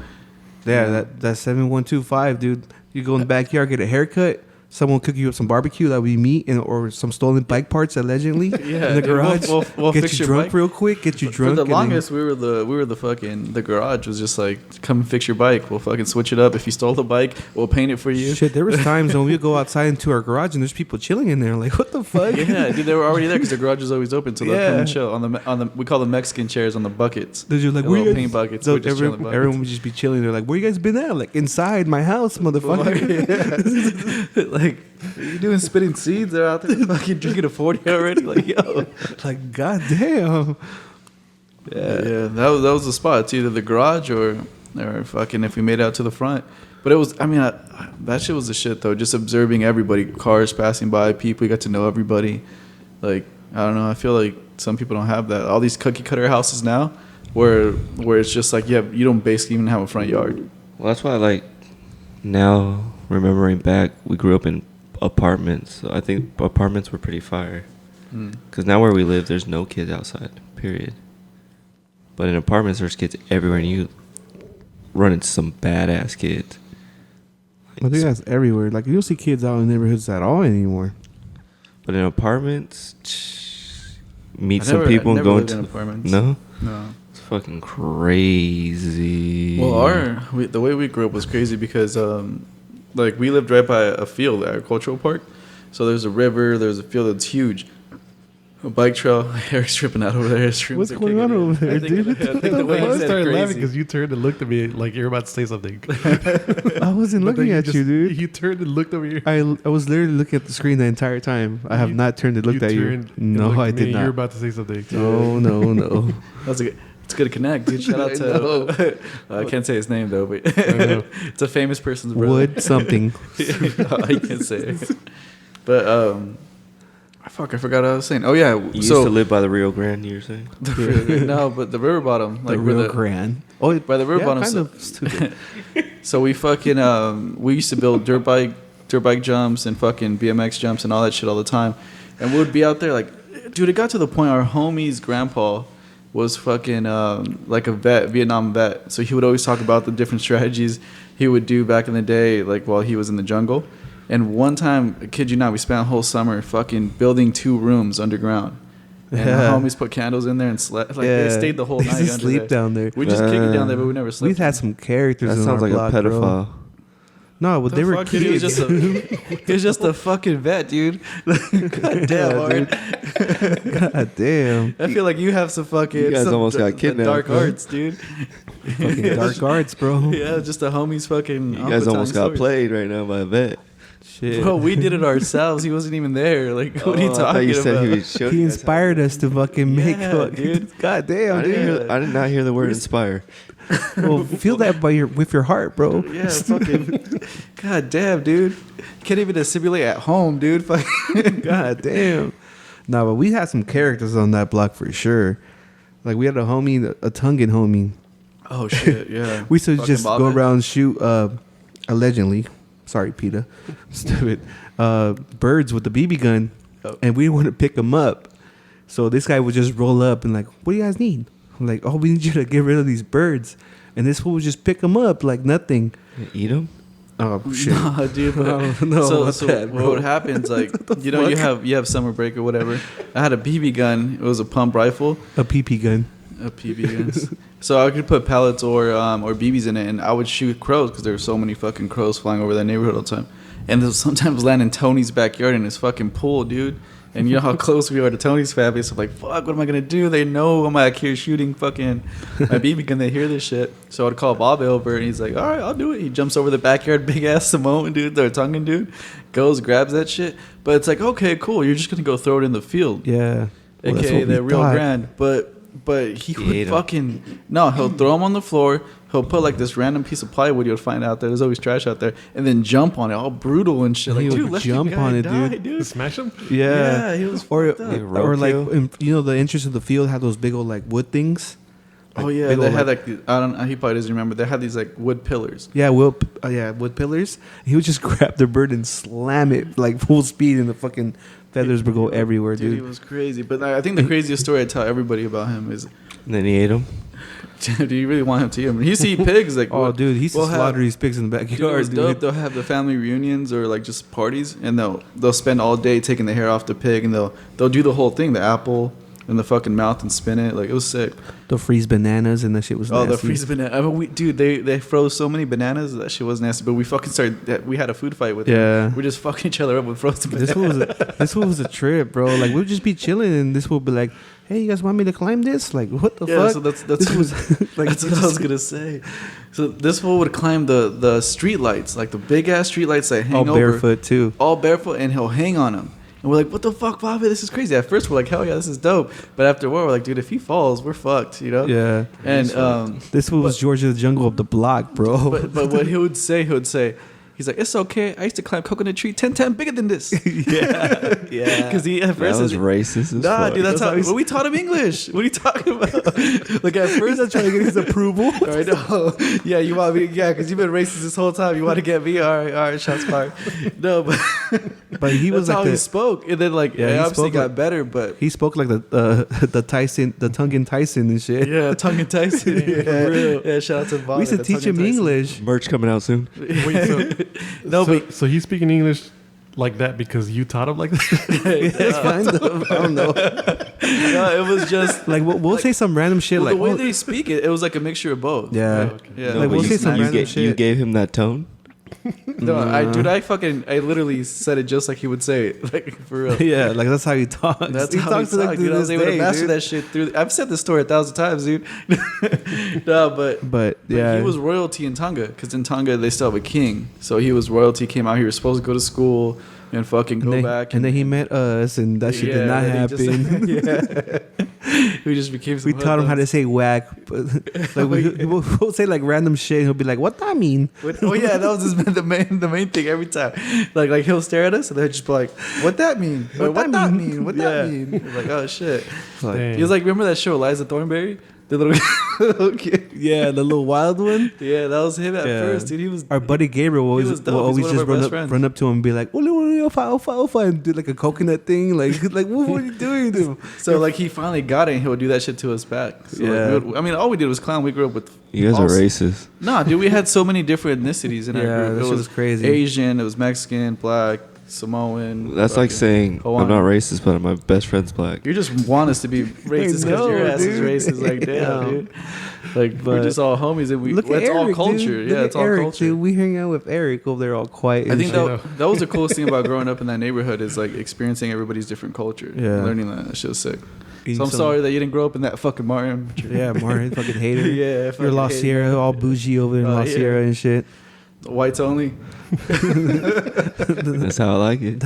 Yeah, that 7125, dude. You go in the backyard, get a haircut. Someone cook you up some barbecue that would be meat or some stolen bike parts allegedly Yeah, in the dude, garage. we'll get fix you your drunk bike. real quick. Get you drunk. For the and then- longest, we were the fucking the garage was just like, come fix your bike. We'll fucking switch it up. If you stole the bike, we'll paint it for you. Shit, there was times when we'd go outside into our garage and there's people chilling in there. Like, what the fuck? Yeah, dude, they were already there because the garage is always open, so they'll come Yeah. and chill on the we call them Mexican chairs on the buckets. They're just like, The where you little guys? paint buckets. So We're just chilling buckets. everyone would just be chilling. They're like, where you guys been at? Like, inside my house, motherfucker. Yeah. Like, are you doing spitting seeds? They're out there fucking drinking a 40 already. Like, yo. Like, goddamn. Yeah, that was the spot. It's either the garage or fucking if we made it out to the front. But it was, I mean, that shit was the shit though. Just observing everybody, cars passing by, people. You got to know everybody. Like, I don't know. I feel like some people don't have that. All these cookie cutter houses now, where it's just like, yeah, you don't basically even have a front yard. Well, that's why, like, now remembering back, we grew up in apartments. So I think apartments were pretty fire. Because now where we live, there's no kids outside, period. But in apartments, there's kids everywhere, and you run into some badass kids. I think that's everywhere. Like, you don't see kids out in neighborhoods at all anymore. But in apartments, meet I some never- people I and never go lived into in apartments. No, No. it's fucking crazy. Well, the way we grew up was crazy because, like, we lived right by a field, agricultural park. So there's a river, there's a field that's huge. A bike trail. Eric's tripping out over there. His shrooms What's are going kicking on in. over there, I think- dude? I think the way I he said started laughing crazy. because you turned and looked at me like you're about to say something. I wasn't But then looking at just- you, dude. You turned and looked over here. I was literally looking at the screen the entire time. I have not turned and looked at you. turned and No, looked I at me did and You're not. about to say something. No, no. That's a good. It's good to connect, dude. Shout out to. I can't say his name though, but know. it's a famous person's brother. Wood something. I can't say it. But I forgot what I was saying. Oh yeah, You used to live by the Rio Grande, you were saying? no, but the river bottom, like the where real grand. Oh, by the river yeah, bottom. kind So, of stupid. So we fucking we used to build dirt bike jumps and fucking BMX jumps and all that shit all the time. And we would be out there like, dude, it got to the point our homie's grandpa was fucking like a Vietnam vet. So he would always talk about the different strategies he would do back in the day, like while he was in the jungle. And one time, I kid you not, we spent a whole summer fucking building 2 rooms underground. And the homies put candles in there and slept. Like they stayed the whole They night. just Under sleep there. down there. We just kicked it down there, but we never slept. We've had some characters. That in sounds our like block, a pedophile. Bro. No, but they were Fuck, dude, he was kids. he was just a fucking vet, dude. God damn, Aaron. God damn. I feel like you have some fucking You guys some almost got kidnapped, dark bro. arts, dude. Fucking dark arts, bro. Yeah, just the homies fucking. You guys almost got played right now by a vet. Shit. Bro, we did it ourselves. He wasn't even there. Like, what are you I thought talking you said about? he was showing He you guys inspired us to fucking make Yeah, fucking dude. God damn, how- dude. I did not hear the word inspire. Well, feel that with your heart, bro. Yeah, fucking. God damn, dude. Can't even assimilate at home, dude. Fucking. God damn. No, but we had some characters on that block for sure. Like we had a homie, a Tongan homie. Oh shit, yeah. We used to Fucking just Bob go it. around and shoot, allegedly. Sorry, PETA. Stupid. Birds with the BB gun, Oh. and we didn't want to pick them up. So this guy would just roll up and like, "What do you guys need?" I'm like, "Oh, we need you to get rid of these birds." And this fool would just pick them up like nothing. Eat them? Oh shit! Nah, dude. But, I don't know so about so that, bro. what happens? Like, you know, you have summer break or whatever. I had a BB gun. It was a pump rifle. A PP gun. A PB gun. So I could put pellets or BBs in it, and I would shoot crows because there were so many fucking crows flying over that neighborhood all the time. And they'll sometimes land in Tony's backyard in his fucking pool, dude. And you know how close we are to Tony's family, so I'm like, fuck, what am I gonna do? They know I'm back here shooting fucking my BB gun. They hear this shit, so I'd call Bob over, and he's like, all right, I'll do it. He jumps over the backyard, big ass Samoan dude, the Tongan dude, goes grabs that shit. But it's like, okay, cool, you're just gonna go throw it in the field, Yeah. Well, that's aka what we the Rio thought. Grande. But he He would ate 'em. fucking no. He'll throw them on the floor. He'll put like this random piece of plywood you'll find out there. There's always trash out there, and then jump on it, all brutal and shit. Like, He would dude, let the jump guy on it, die, dude. Smash them? Yeah, he was or fucked up. Like or like roadkill? you know the entrance of the field had those big old like wood things. Oh Like, yeah, big they old, had like I don't. He probably doesn't remember. They had these like wood pillars. Yeah, wood pillars. He would just grab the bird and slam it like full speed, and the fucking feathers would go everywhere, Dude, he dude. was crazy. But I think the craziest story I tell everybody about him is, And then he ate them? do you really want him to eat him? He used to eat pigs. Like, Oh, dude, he used to we'll have- slaughter these pigs in the Dude, it was backyard, dope. They'll have the family reunions or like just parties, and they'll spend all day taking the hair off the pig, and they'll do the whole thing, the apple in the fucking mouth and spin it. Like, it was sick. They'll freeze bananas, and that shit was Oh, nasty. the freeze banana. I mean, they froze so many bananas that shit was nasty. But we fucking started. We had a food fight with them. Yeah. We just fucking each other up with frozen bananas. This one was a trip, bro. Like we'd just be chilling, and this would be like, "Hey, you guys want me to climb this?" Like, what the Yeah, fuck? so that's this was like that's what I was gonna say. So this fool would climb the street lights, like the big ass street lights that hang all over, barefoot too. all barefoot, and he'll hang on them. And we're like, what the fuck, Bobby? This is crazy. At first, we're like, hell yeah, this is dope. But after a while, we're like, dude, if he falls, we're fucked, you know? Yeah, And this one was Georgia the jungle of the block, bro. but what he would say, he's like, it's okay. I used to climb coconut tree 10 times bigger than this. yeah, Because he at That first was racist as Nah, fuck. dude, that's how. That's how Well, we taught him English. What are you talking about? Like at first, I'm trying to get his approval. I know. Yeah, you want me? Yeah, because you've been racist this whole time. You want to get me? All right, shots fired. No, but But he was that's how like he spoke, and then like Yeah, it he obviously spoke got like- better. But he spoke like the Tyson, the Tongan Tyson and shit. yeah, Tongue and Tyson. Yeah, for real. Yeah, shout out to Bob. We used to teach him English. Merch coming out soon. Wait, so, No, so he's speaking English like that because you taught him like that? It's kind of. I don't know. no, it was just Like we'll say some random shit well, like, the way oh, they speak it. It was like a mixture of both. yeah. Yeah. No, Like, but we'll you, say some you random you shit. gave him that tone? No, I literally said it just like he would say it, like for real. Yeah, like that's how he talks. That's he how talks he like talked, to dude. I was this able to day, master dude. that shit through. I've said this story 1,000 times, dude. No, But yeah, he was royalty in Tonga because in Tonga they still have a king. So he was royalty. Came out here, was supposed to go to school and fucking go back. and then he met us, and that shit did not then he happen. yeah, we just became. We taught him how to say whack. But like we'll say like random shit. And he'll be like, "What that mean?" Oh yeah, that was the main thing every time. Like he'll stare at us and they'll just be like, "What that mean? What that mean? What that Yeah. mean?" We're like, oh shit. Like, Dang. He was like, remember that show Eliza Thornberry? The little Okay. Yeah, the little wild one. Yeah, that was him at Yeah. first, dude. He was Our buddy Gabriel will was always, dope. will always He's one of just our best friends. run up to him and be like, "Ole, ole, ofa, ofa, ofa," and do like a coconut thing. Like what are you doing to him? so like he finally got it, and he would do that shit to us back. So, Yeah. like, I mean, all we did was clown. We grew up with. You guys all are racist. Nah, dude, we had so many different ethnicities in our Yeah, group. that It shit was was crazy. Asian, it was Mexican, black, Samoan. That's like fucking saying Hawaiian. I'm not racist, but my best friend's black. You just want us to be racist because know, your ass is dude. racist. Like, damn, Yeah. dude. Like, we're But just all homies, and Look at it's all Eric, culture. dude. Yeah, Look it's at all Eric, culture. Dude. We hang out with Eric over there, all quiet. I and think shit. that was the coolest thing about growing up in that neighborhood is like experiencing everybody's different culture. Yeah. Learning that shit was sick. Eating So I'm some- sorry that you didn't grow up in that fucking Martin. Yeah, Martin, fucking hater. Yeah, You're fucking La hater. Sierra, all bougie over there in Oh, La yeah. Sierra and shit. Whites only. That's how I like it.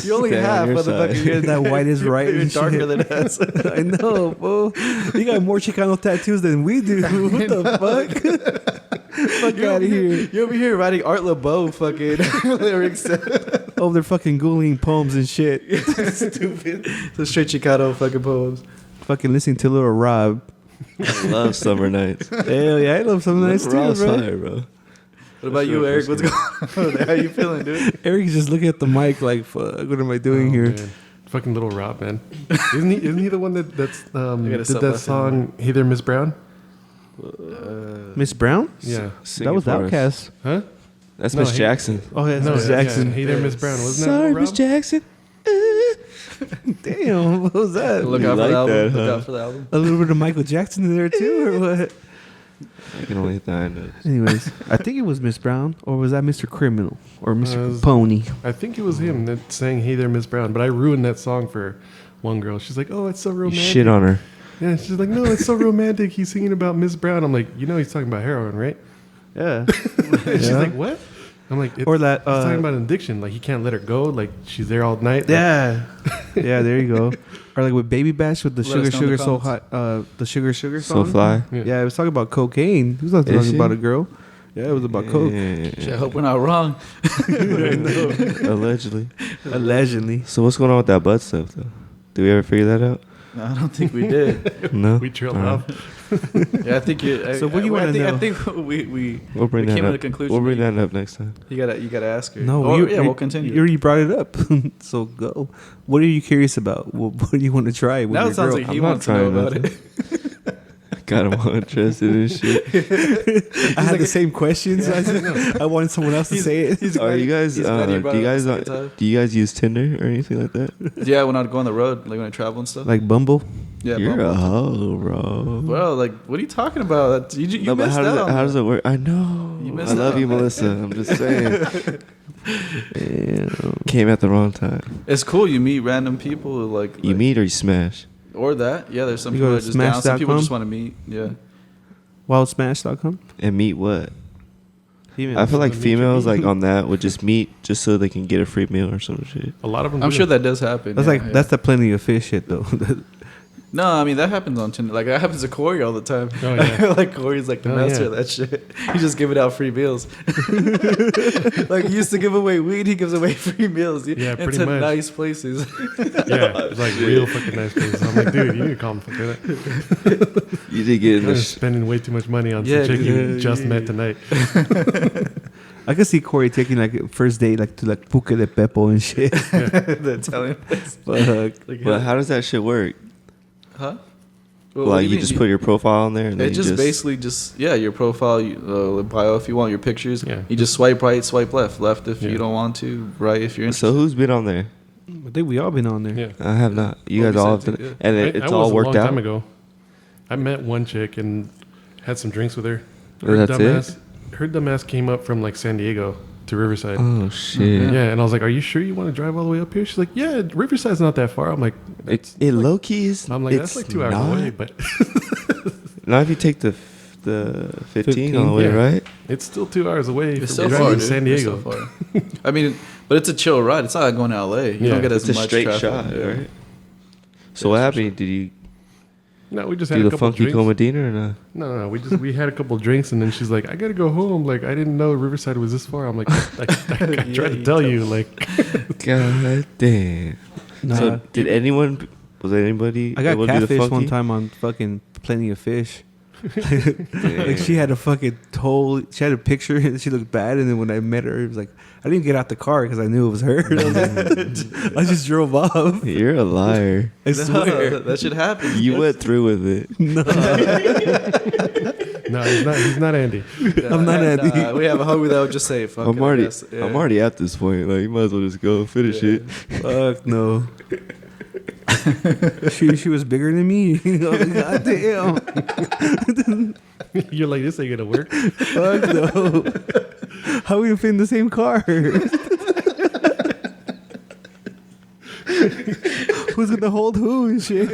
You only Stay on half, your motherfucker. side. You're That white is right You're and darker shit. than us. I know, bro. You got more Chicano tattoos than we do. What the fuck? Fuck out of here. You're over here writing Art LeBeau fucking lyrics. Oh, they're fucking Googling poems and shit. Stupid. The straight Chicano fucking poems. Fucking listening to Little Rob. I love summer nights. Hell yeah, I love some nice too, Raw's bro. fire, bro. What about you, sure, Eric? for What's sure. going on over there? How you feeling, dude? Eric's just looking at the mic like, fuck, what am I doing Oh, here? man. Fucking little Rob, man. Isn't he the one that's gotta did stop that laughing. song Hey There Miss Brown? Miss Brown? Yeah. Sing That it was for us. Outcast. Huh? That's No, Miss he- Jackson. Oh, yeah, No, Miss yeah, Jackson. yeah. Hey There Miss Brown. Wasn't Sorry, that Lil Miss Rob? Jackson. Damn, what was that? Look You out for like the album. that, Look huh? out for the album. A little bit of Michael Jackson in there too, or what? I can only hit the high notes. Anyways, I think it was Miss Brown, or was that Mr. Criminal, or Mr. it was- Pony? I think it was him that sang Hey There Miss Brown, but I ruined that song for one girl. She's like, oh, it's so You romantic. shit on her. Yeah, she's like, no, it's so romantic. He's singing about Miss Brown. I'm like, you know he's talking about heroin, right? Yeah. She's like, what? I'm like, Or that, he's talking about an addiction. Like, he can't let her go. Like, she's there all night. Like, Yeah. Yeah, there you go. Or like with Baby Bash with the Let Sugar us know in the Sugar So comments. Hot, the Sugar Sugar So song. fly. Yeah, it was talking about cocaine. He was not Is talking she? about a girl. Yeah, it was about coke. Shit, I hope we're not wrong. Allegedly. Allegedly. So what's going on with that butt stuff, though? Did we ever figure that out? No, I don't think we did. No. We trailed All right. off. Yeah, I think you. So what do you I wanna think- know? I think we We'll bring we that came up. to the conclusion. We'll bring that that up next time. you gotta ask her. No, Or, you, yeah, we'll continue. You already brought it up. So go. What are you curious about? What do you want to try with now your it sounds girl? like he I'm not wants to know trying about nothing. it. Got him all interested in shit. I had the same questions. I wanted someone else to say it. Are you guys? he's glad you Do brought you it up guys? the second time. Do you guys use Tinder or anything like that? Yeah, when I go on the road, like when I travel and stuff. Like Bumble? Yeah, You're Bumble. a hoe, bro. Well, like, what are you talking about? You No, but missed how does out. it? How does it work? I know. You missed I love out. you, Melissa. I'm just saying. Damn. Came at the wrong time. It's cool. You meet random people, You meet or you smash? or that. Yeah, there's some You people go that to are just down. Some people smash.com? just want to meet. Yeah. WildSmash.com? And meet what? Female. I feel like Meet your females meat. like on that would just meet just so they can get a free meal or some shit. A lot of them I'm do. sure that does happen. That's yeah, like yeah. that's the plenty of fish shit though. No, I mean that happens on Tinder. Like that happens to Corey all the time. Oh, yeah. Like Corey's like the Oh, master yeah. of that shit. He's just giving out free meals. Like he used to give away weed, he gives away free meals. Yeah, pretty into much. nice places. Yeah, it's like real fucking nice places. I'm like, dude, you need to calm the fuck down. You did get in You're the spending way too much money on Yeah, some chick you dude. just Yeah, met yeah. tonight. I could see Corey taking like a first date like to like Puca de Pepo and shit. The Italian place. Fuck. Like, But how does that shit work? huh? Well, what do Like you mean? just put your profile on there and then It you just basically just your profile, bio if you want your pictures. Yeah. You just swipe right, swipe left, left if Yeah. you don't want to, right if you're interested. So who's been on there? I think we all been on there. Yeah. I have not. You Well, guys all have besides been, it, and I it's was all a worked long out. time ago. I met one chick and had some drinks with her. Oh, that's it? dumbass, Her dumbass came up from like San Diego to Riverside. Oh shit! Yeah, and I was like, "Are you sure you want to drive all the way up here?" She's like, "Yeah, Riverside's not that far." I'm like, It low key is. I'm like, it's that's like 2 hours not. away, but Now if you take the 15 all the way, yeah. right? it's still 2 hours away It's from so driving far, to dude. San It's Diego. so far. I mean, but it's a chill ride. It's not like going to LA. You Yeah. don't get as It's a much straight traffic. shot, Yeah. right? So what happened? Did you No, we just had do a the couple funky drinks. comedina or not? No, we had a couple drinks, and then she's like, "I gotta go home." Like, I didn't know Riverside was this far. I'm like, I tried Yeah, to you tell told you, like, God damn. Nah. So did anyone? Was anybody I got able to do the catfish funky? one time on fucking Plenty of Fish. Like she had a fucking she had a picture and she looked bad. And then when I met her, it was like, I didn't get out the car because I knew it was her. I just drove off. You're a liar. I swear. That should happen. You went through with it. No. No, he's not Andy. I'm not Andy. We have a homie that would just say, fuck I'm it, I already, guess. Yeah. I'm already at this point. Like, you might as well just go finish it. Fuck no. she was bigger than me. God damn. You're like, this ain't gonna work. Fuck no. How we fit in the same car? Who's gonna hold who and shit?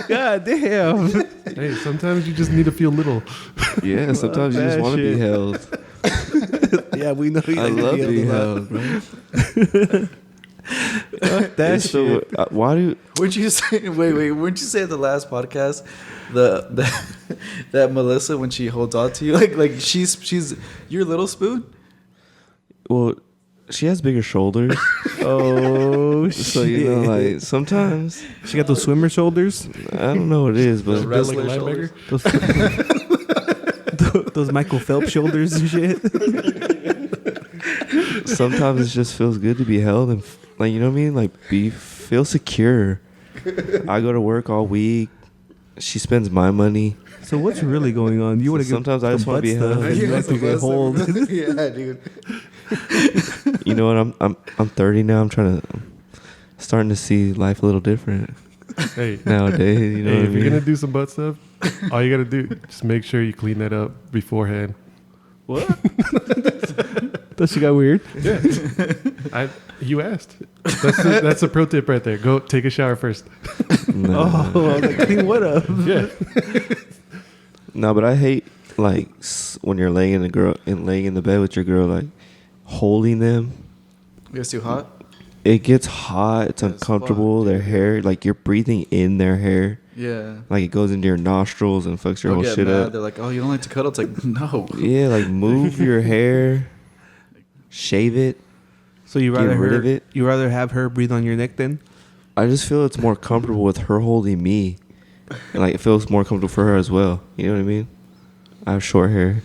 God damn. Hey, sometimes you just need to feel little. Yeah, sometimes you just That want to be shit. held. Yeah, we know you I like to love be being held. held, bro. That It's so, shit. why do Weren't you saying? Wait. Weren't you saying at the last podcast that Melissa, when she holds on to you, like she's your little spoon? well, she has bigger shoulders, Oh shit. so you know, like sometimes she got those swimmer shoulders. I don't know what it is, but Right. Built like a Wrestler linebacker. Those Michael Phelps shoulders and shit. sometimes it just feels good to be held and like, you know what I mean, like feel secure. I go to work all week. She spends my money. So what's really going on? You want to Sometimes I just wanna be held. and you like to get hold. Yeah, dude. You know what? I'm 30 now. I'm starting to see life a little different Hey, nowadays. You know hey, what I if you're mean? gonna do some butt stuff, all you gotta do just make sure you clean that up beforehand. What? That shit got weird. Yeah, you asked. That's a pro tip right there. Go take a shower first. Nah. Oh, I was like, clean what up? Yeah, No, but I hate like when you're laying in the bed with your girl, like holding them. It's too hot. It gets hot. It's As uncomfortable. fuck. Their hair, like you're breathing in their hair. Yeah. Like it goes into your nostrils and fucks your They'll whole get shit mad. up. They're like, oh, you don't like to cuddle? It's like, no. Yeah, like move your hair, shave it. So you Get rather rid her, of it? you rather have her breathe on your neck then? I just feel it's more comfortable with her holding me. And like it feels more comfortable for her as well. You know what I mean? I have short hair.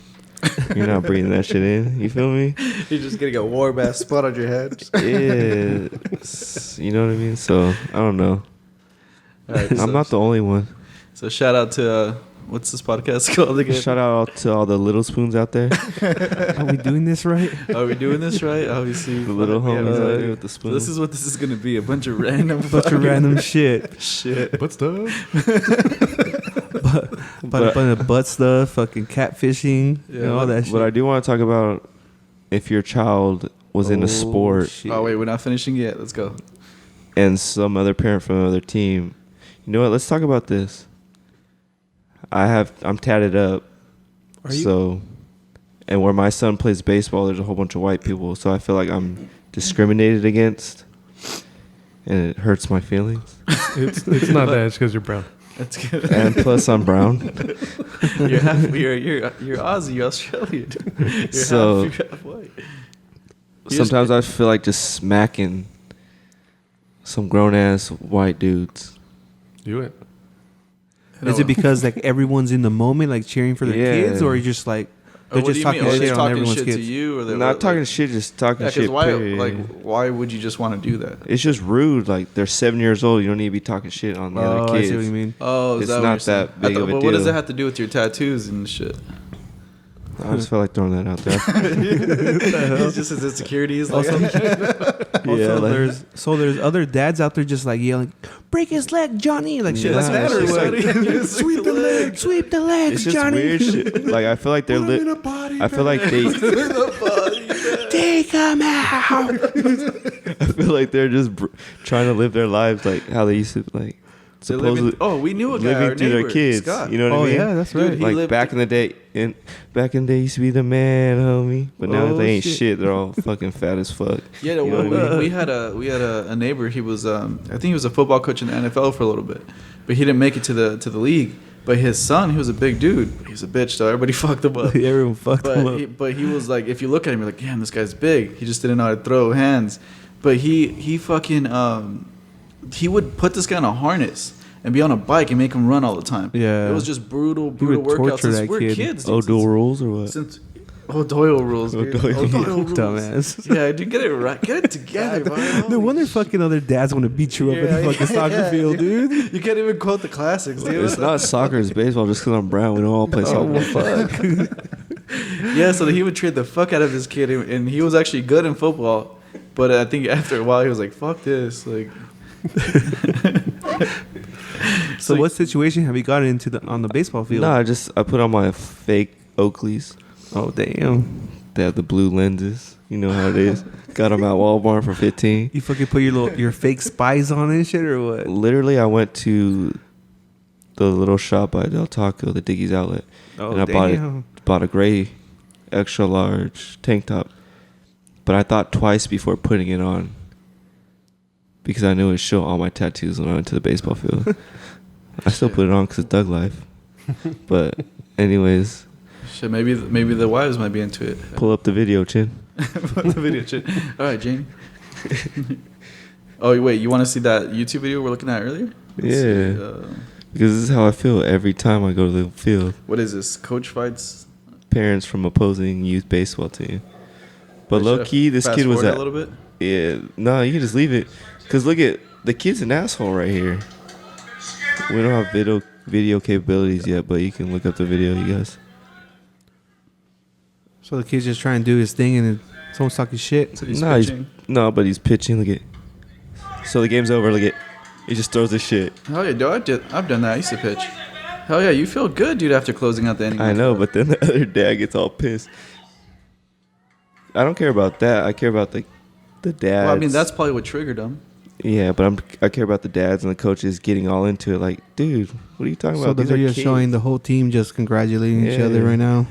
You're not breathing that shit in. You feel me? You're just getting a warm ass spot on your head. Yeah. You know what I mean? So I don't know. All right, I'm not the only one. So shout out to what's this podcast called again? Shout out to all the little spoons out there. Are we doing this right? Are we doing this right? Obviously, The little we have, homies out there with the so spoons. this is what this is gonna be: a bunch of random, Bunch of fucking random shit. shit. butt stuff. Butt stuff, fucking catfishing, Yeah, and all that shit. But I do want to talk about if your child was in a sport shit. Oh wait, we're not finishing yet. Let's go. and some other parent from another team. You know what? Let's talk about this. I'm tatted up. Are you? So, and where my son plays baseball, there's a whole bunch of white people. So I feel like I'm discriminated against, and it hurts my feelings. It's not that. It's because you're brown. That's good. And plus, I'm brown. you're Aussie, you're Australian. You're So- half, you're half white. You Sometimes just- I feel like just smacking some grown ass white dudes. Do it. Is it because like everyone's in the moment, like cheering for their Yeah. kids, or you just like Or they're what do just you talking mean? Or shit they're on talking everyone's shit kids? to you, or they're Not talking like, shit, just talking Yeah, shit. because why? period. Like, why would you just want to do that? It's just rude. Like they're 7 years old. You don't need to be talking shit on the Oh, other I kids. see what you mean. Oh, is It's that what not you're saying? that big of a But what does deal. that have to do with your tattoos and shit? I just felt like throwing that out there. He's just his insecurities. Like, Also, like- there's other dads out there just like yelling, "Break his leg, Johnny!" Like shit Yeah, like that, or it's what? just Sweep the leg. Sweep the legs, It's just Johnny. weird shit. Like I feel like they're I feel like they. Take him out. I feel like they're just trying to live their lives like how they used to like. They're living- Supposedly oh, we knew a guy, living our through their neighbor, kids. Scott. You know what Oh I mean? yeah, that's Dude, right. he Like lived- back in the day, he used to be the man, homie. But now Oh, they ain't shit. shit. They're all fucking fat as fuck. Yeah, You know what I mean? we had a neighbor. He was I think he was a football coach in the NFL for a little bit, but he didn't make it to the league. But his son, he was a big dude. He was a bitch, though. Everybody fucked him up. Everyone fucked him up. But he was like, if you look at him, you're like, damn, this guy's big. He just didn't know how to throw hands. But he fucking he would put this guy in a harness and be on a bike and make him run all the time. Yeah. It was just brutal would workouts torture since that we're kid. kids. Dude, O'Doyle rules or what? since O'Doyle rules, dude. O'Doyle. O'Doyle rules. Dumbass. Yeah, dude, get it right. Get it together, bro. No wonder fucking other dads want to beat you up at the fucking soccer field, dude. You can't even quote the classics, dude. It's not soccer, it's baseball. Just because I'm brown, we don't all play soccer. Fuck. Yeah, so he would trade the fuck out of his kid, and he was actually good in football. But I think after a while, he was like, "Fuck this!" Like, So what situation have you gotten into on the baseball field? No, I put on my fake Oakleys. Oh damn! They have the blue lenses. You know how it is. Got them at Walmart for 15. You fucking put your fake spies on and shit or what? Literally, I went to the little shop by Del Taco, the Dickie's Outlet, Oh and I damn! bought a gray extra large tank top. But I thought twice before putting it on because I knew it would show all my tattoos when I went to the baseball field. I still put it on because it's Doug life. But anyways, shit, maybe the wives might be into it. pull up the video, Chin. Put the video, shit. All right, Jamie. Oh wait, you want to see that YouTube video we're looking at earlier? Let's Yeah. see, Because this is how I feel every time I go to the field. what is this? Coach fights. Parents from opposing youth baseball team. But Wait, low should I key, this fast kid was forward at. a little bit. Yeah, no, you can just leave it. Because look at, the kid's an asshole right here. We don't have video capabilities yet, but you can look up the video, you guys. So the kid's just trying to do his thing and then someone's talking shit. So he's No, pitching. but he's pitching. Look at. So the game's over. Look at. He just throws his shit. Hell yeah, dude! I've done that. I used to pitch. Hell yeah, you feel good, dude, after closing out the inning. I know, but then the other dad gets all pissed. I don't care about that. I care about the dads. Well, I mean, that's probably what triggered him. Yeah, but I care about the dads and the coaches getting all into it. Like, dude, what are you talking So about? the These are video kids. showing the whole team just congratulating each Yeah. other right now.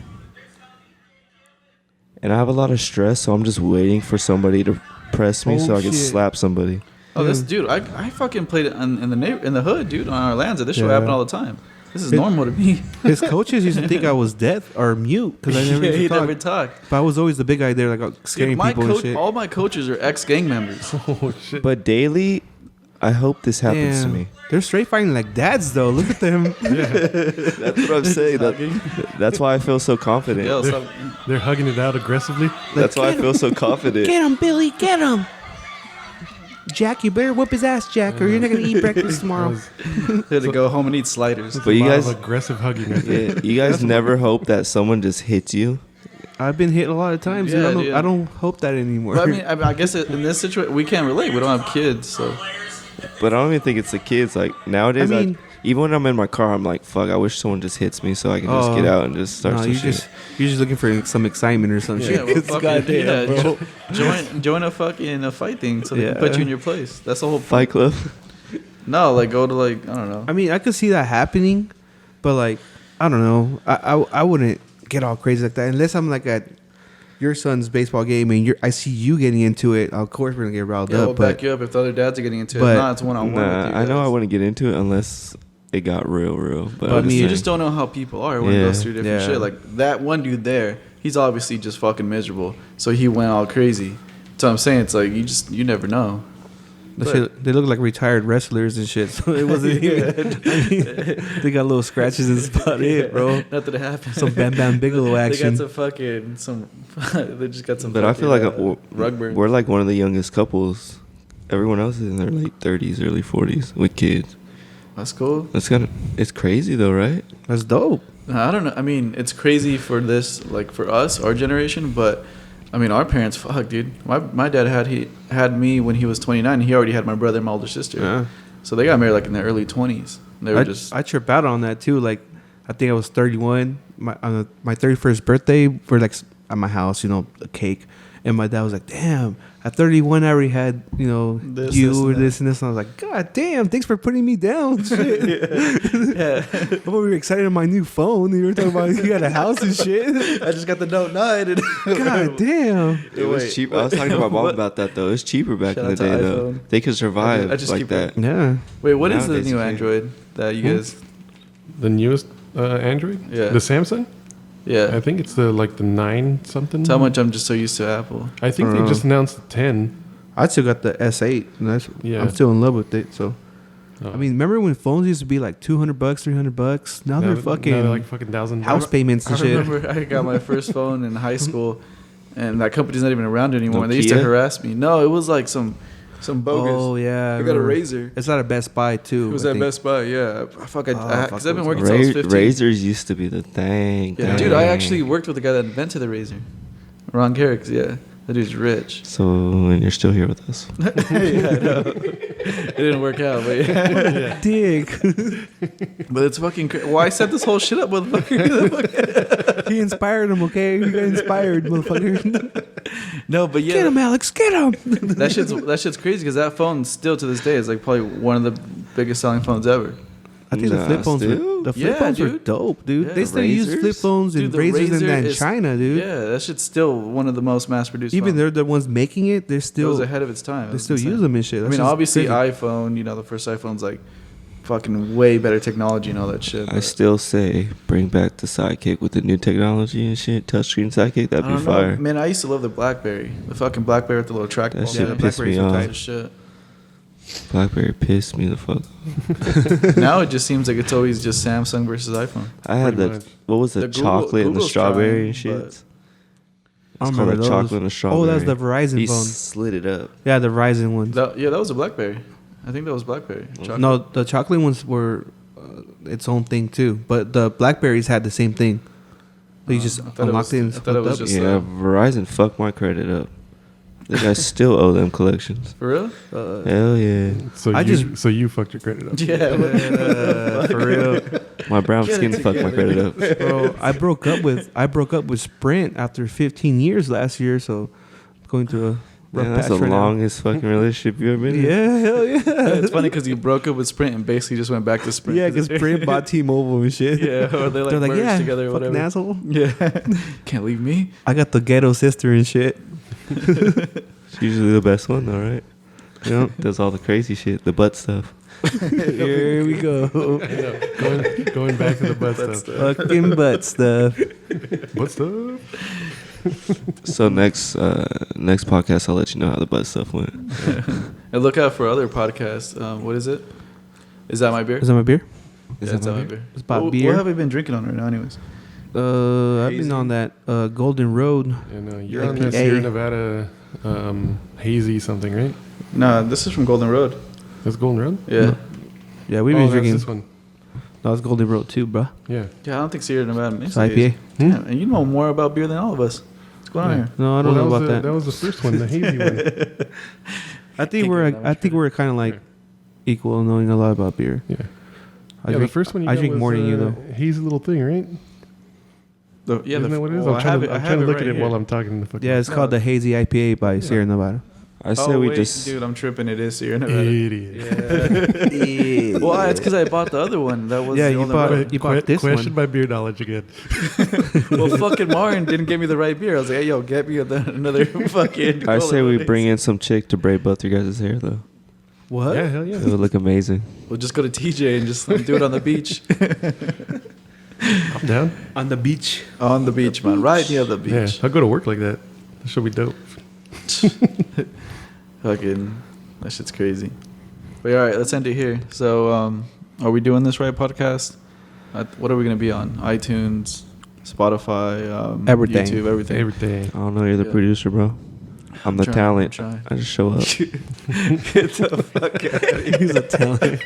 And I have a lot of stress, so I'm just waiting for somebody to press me so Oh, I can shit. slap somebody. Oh, this Yeah. dude, I fucking played it in the hood, dude, on our lands. This should Yeah. happen all the time. This is It- normal to me. His coaches used to think I was deaf or mute because I never Yeah, used to he talk. never talked. But I was always the big guy there, like scaring Dude, my people and coach, shit. all my coaches are ex-gang members. Oh shit! But daily, I hope this happens to Damn. me. They're straight fighting like dads, though. Look at them. That's what I'm saying. That's why I feel so confident. Yeah, so, They're hugging it out aggressively. That's why I feel so confident. Get him, Billy. Get him. Jack, you better whip his ass, Jack, or you're not going to eat breakfast tomorrow. they had to go home and eat sliders. But you A lot guys, of aggressive hugging right there. yeah, you guys never hope that someone just hits you. I've been hit a lot of times, and Yeah, I don't, dude. I don't hope that anymore. But I guess in this situation, we can't relate. We don't have kids, so. But I don't even think it's the kids. Like nowadays, I mean- even when I'm in my car, I'm like, "Fuck! I wish someone just hits me so I can just Oh. get out and just start no, some you're shit." just looking for some excitement or some Yeah, shit. well, It's fucking, goddamn, yeah, bro. join a fucking fight thing so they Yeah. can put you in your place. That's the whole point. Fight Club. No, like go to like I don't know. I mean, I could see that happening, but like, I don't know. I wouldn't get all crazy like that unless I'm like at your son's baseball game and I see you getting into it. Of course, we're gonna get riled Yeah, up. we'll but back you up if the other dads are getting into but- it. Nah, it's one on one. Nah, I know I wouldn't get into it unless it got real. But I I'm mean, You saying. just don't know how people are when it Yeah. goes through different Yeah. shit. Like that one dude there, he's obviously just fucking miserable. So he went all crazy. So I'm saying it's like you never know. they look like retired wrestlers and shit. So it wasn't even. I mean, they got little scratches and that's about it, bro. Nothing happened. Some Bam Bam Bigelow They action. got some fucking they just got some. But I feel like fucking, rug burn. we're like one of the youngest couples. Everyone else is in their late 30s, early 40s with kids. That's cool. It's crazy though, right? That's dope. I don't know. I mean, it's crazy for this, like for us, our generation. But I mean, our parents, fuck, dude. My dad had me when he was 29. He already had my brother and my older sister. Yeah. So they got married like in their early 20s. They were I trip out on that too. Like, I think I was 31. On my 31st birthday, we're like at my house, a cake. And my dad was like, damn, at 31, I already had, This, you this, or and that. this and this. And I was like, God damn, thanks for putting me down. Shit. yeah. I'm over excited on my new phone. You were talking about you got a house and shit. I just got the Note 9. And God damn. It was Wait, cheap. I was talking to my mom what? about that though. It's cheaper back Shout in the out to day though. iPhone. They could survive I just like keep that. Yeah. Wait, what is the Nowadays new you can't. Android that you guys? The newest Android. Yeah. The Samsung. Yeah. I think it's the 9 something. That's how much I'm just so used to Apple. I think they just announced the 10. I still got the S8. And Yeah. I'm still in love with it. So I mean, remember when phones used to be like $200, $300? Now they're fucking now they're like fucking $1,000. house payments and I shit. remember I got my first phone in high school, and that company's not even around anymore. And they used to Nokia? harass me. No, it was like some bogus. Oh yeah, I got a Razor. It's not a Best Buy too. It was I at think. Best Buy, yeah. fuck, Because I've been it was working since I was 15. Razors used to be the thing. Yeah, dude, I actually worked with the guy that invented the Razor. Ron Garrix, yeah. That dude's rich. So, and you're still here with us. Yeah, I know. It didn't work out, but yeah. Dick. But it's fucking crazy. Well, I set this whole shit up, motherfucker. He inspired him, okay? You got inspired, motherfucker. No, but yeah. Get him, Alex. Get him. That shit's crazy because that phone still to this day is like probably one of the biggest selling phones ever. I think the flip phones still? were dude. dope, dude. Yeah. They still use Razors? flip phones and Dude, the razors Razor in is- China, dude. Yeah, that shit's still one of the most mass-produced. Even phones. they're the ones making it. They're It was still ahead of its time. they still use them and shit. I That's mean, just obviously, crazy. iPhone. The first iPhone's like fucking way better technology and all that shit. I but- still say bring back the Sidekick with the new technology and shit. Touchscreen Sidekick, that'd I be don't know. fire. Man, I used to love the BlackBerry. The fucking BlackBerry with the little trackball. That shit the pissed Blackberries me were off. tight. Piece of shit. BlackBerry pissed me the fuck off. Now it just seems like it's always just Samsung versus iPhone. I had Pretty the, much. what was the The Google- chocolate and the Google's strawberry trying, and shit? but- It's I don't called remember a those. chocolate and a strawberry. Oh, that was the Verizon He phone. slid it up. Yeah, the Verizon ones. That was a BlackBerry. I think that was BlackBerry. Chocolate. No, the chocolate ones were its own thing too. But the Blackberries had the same thing. So you just I thought it unlocked was- it and I thought it hooked was up. just- Yeah, Verizon fucked my credit up. The guys still owe them collections. For real? Hell yeah. So I you just- so you fucked your credit up. Yeah. For real. My brown Get skin it fucked my credit up. Bro, I broke up with Sprint after 15 years last year, so going through a rough Man, that's patch the right now. longest fucking relationship you ever been in. Yeah, hell yeah. It's funny because you broke up with Sprint and basically just went back to Sprint. Yeah, because Sprint bought T-Mobile and shit. Yeah, or they like They're like, merged yeah, together or fucking whatever. asshole. Yeah. Can't leave me. I got the ghetto sister and shit. It's usually the best one, though, right? Yep. Does all the crazy shit, the butt stuff. Here we go. I know. Going back to the butt stuff. Fucking butt stuff. Butt stuff. So next podcast, I'll let you know how the butt stuff went. And look out for other podcasts. What is it? Is that my beer? Is that my beer? Yeah, it's my beer. It's about What beer. have we been drinking on right now, anyways? I've Hazy. been on that Golden Road. And you're on the IPA. Sierra Nevada hazy something, right? No, this is from Golden Road. That's Golden Road. Yeah. Yeah, we've Oh, been that's drinking. this one. That was Golden Road too, bro. Yeah. Yeah, I don't think Sierra Nevada makes It's IPA. Damn, and you know more about beer than all of us. What's going on Yeah. here? No, I don't know was about that. That was the first one, the hazy one. I think Can't we're give that much credit. we're kind of like Yeah. equal, knowing a lot about beer. Yeah. I Yeah, drink, the first one you I got drink was, more than you though. Hazy little thing, right? Yeah, Isn't that what it is? well, I'm I trying have to, it- I I'm have trying to it look right at it here. while I'm talking to fucking Yeah, it's called the Hazy IPA by Sierra Nevada. I say we wait, just. dude, I'm tripping. It is Sierra Nevada. idiot. Well, it's because I bought the other one. That was Yeah, the you Golden bought- Road. you bought this Question one. my beer knowledge again. Well, fucking Martin didn't give me the right beer. I was like, hey, yo, get me another fucking. I say we Golden bring Road. in some chick to braid both your guys' hair though. What? Yeah, hell yeah. It would look amazing. We'll just go to TJ and just do it on the beach. I'm down. On the beach. On the beach, man. Right near the Yeah, beach. I'll go to work like that. That should be dope. Fucking, that shit's crazy. But all right, let's end it here. So, are we doing this right podcast? What are we gonna be on? iTunes, Spotify, Everything. YouTube, everything. Everything. I don't know. You're the Yeah. producer, bro. I'm the trying, talent. I'm trying. I just show up. Get the fuck out of here. He's a talent.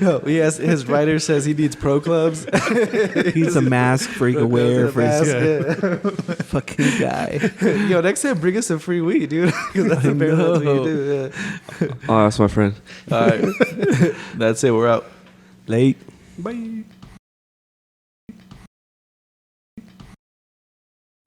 No, yes, his writer says he needs pro clubs. He's a mask for he can wear for his his fucking guy. Yo, next time bring us some free weed, dude. 'Cause that's I apparently what know. you do. Yeah. Oh, that's my friend. All right, that's it. We're out. Late. Bye.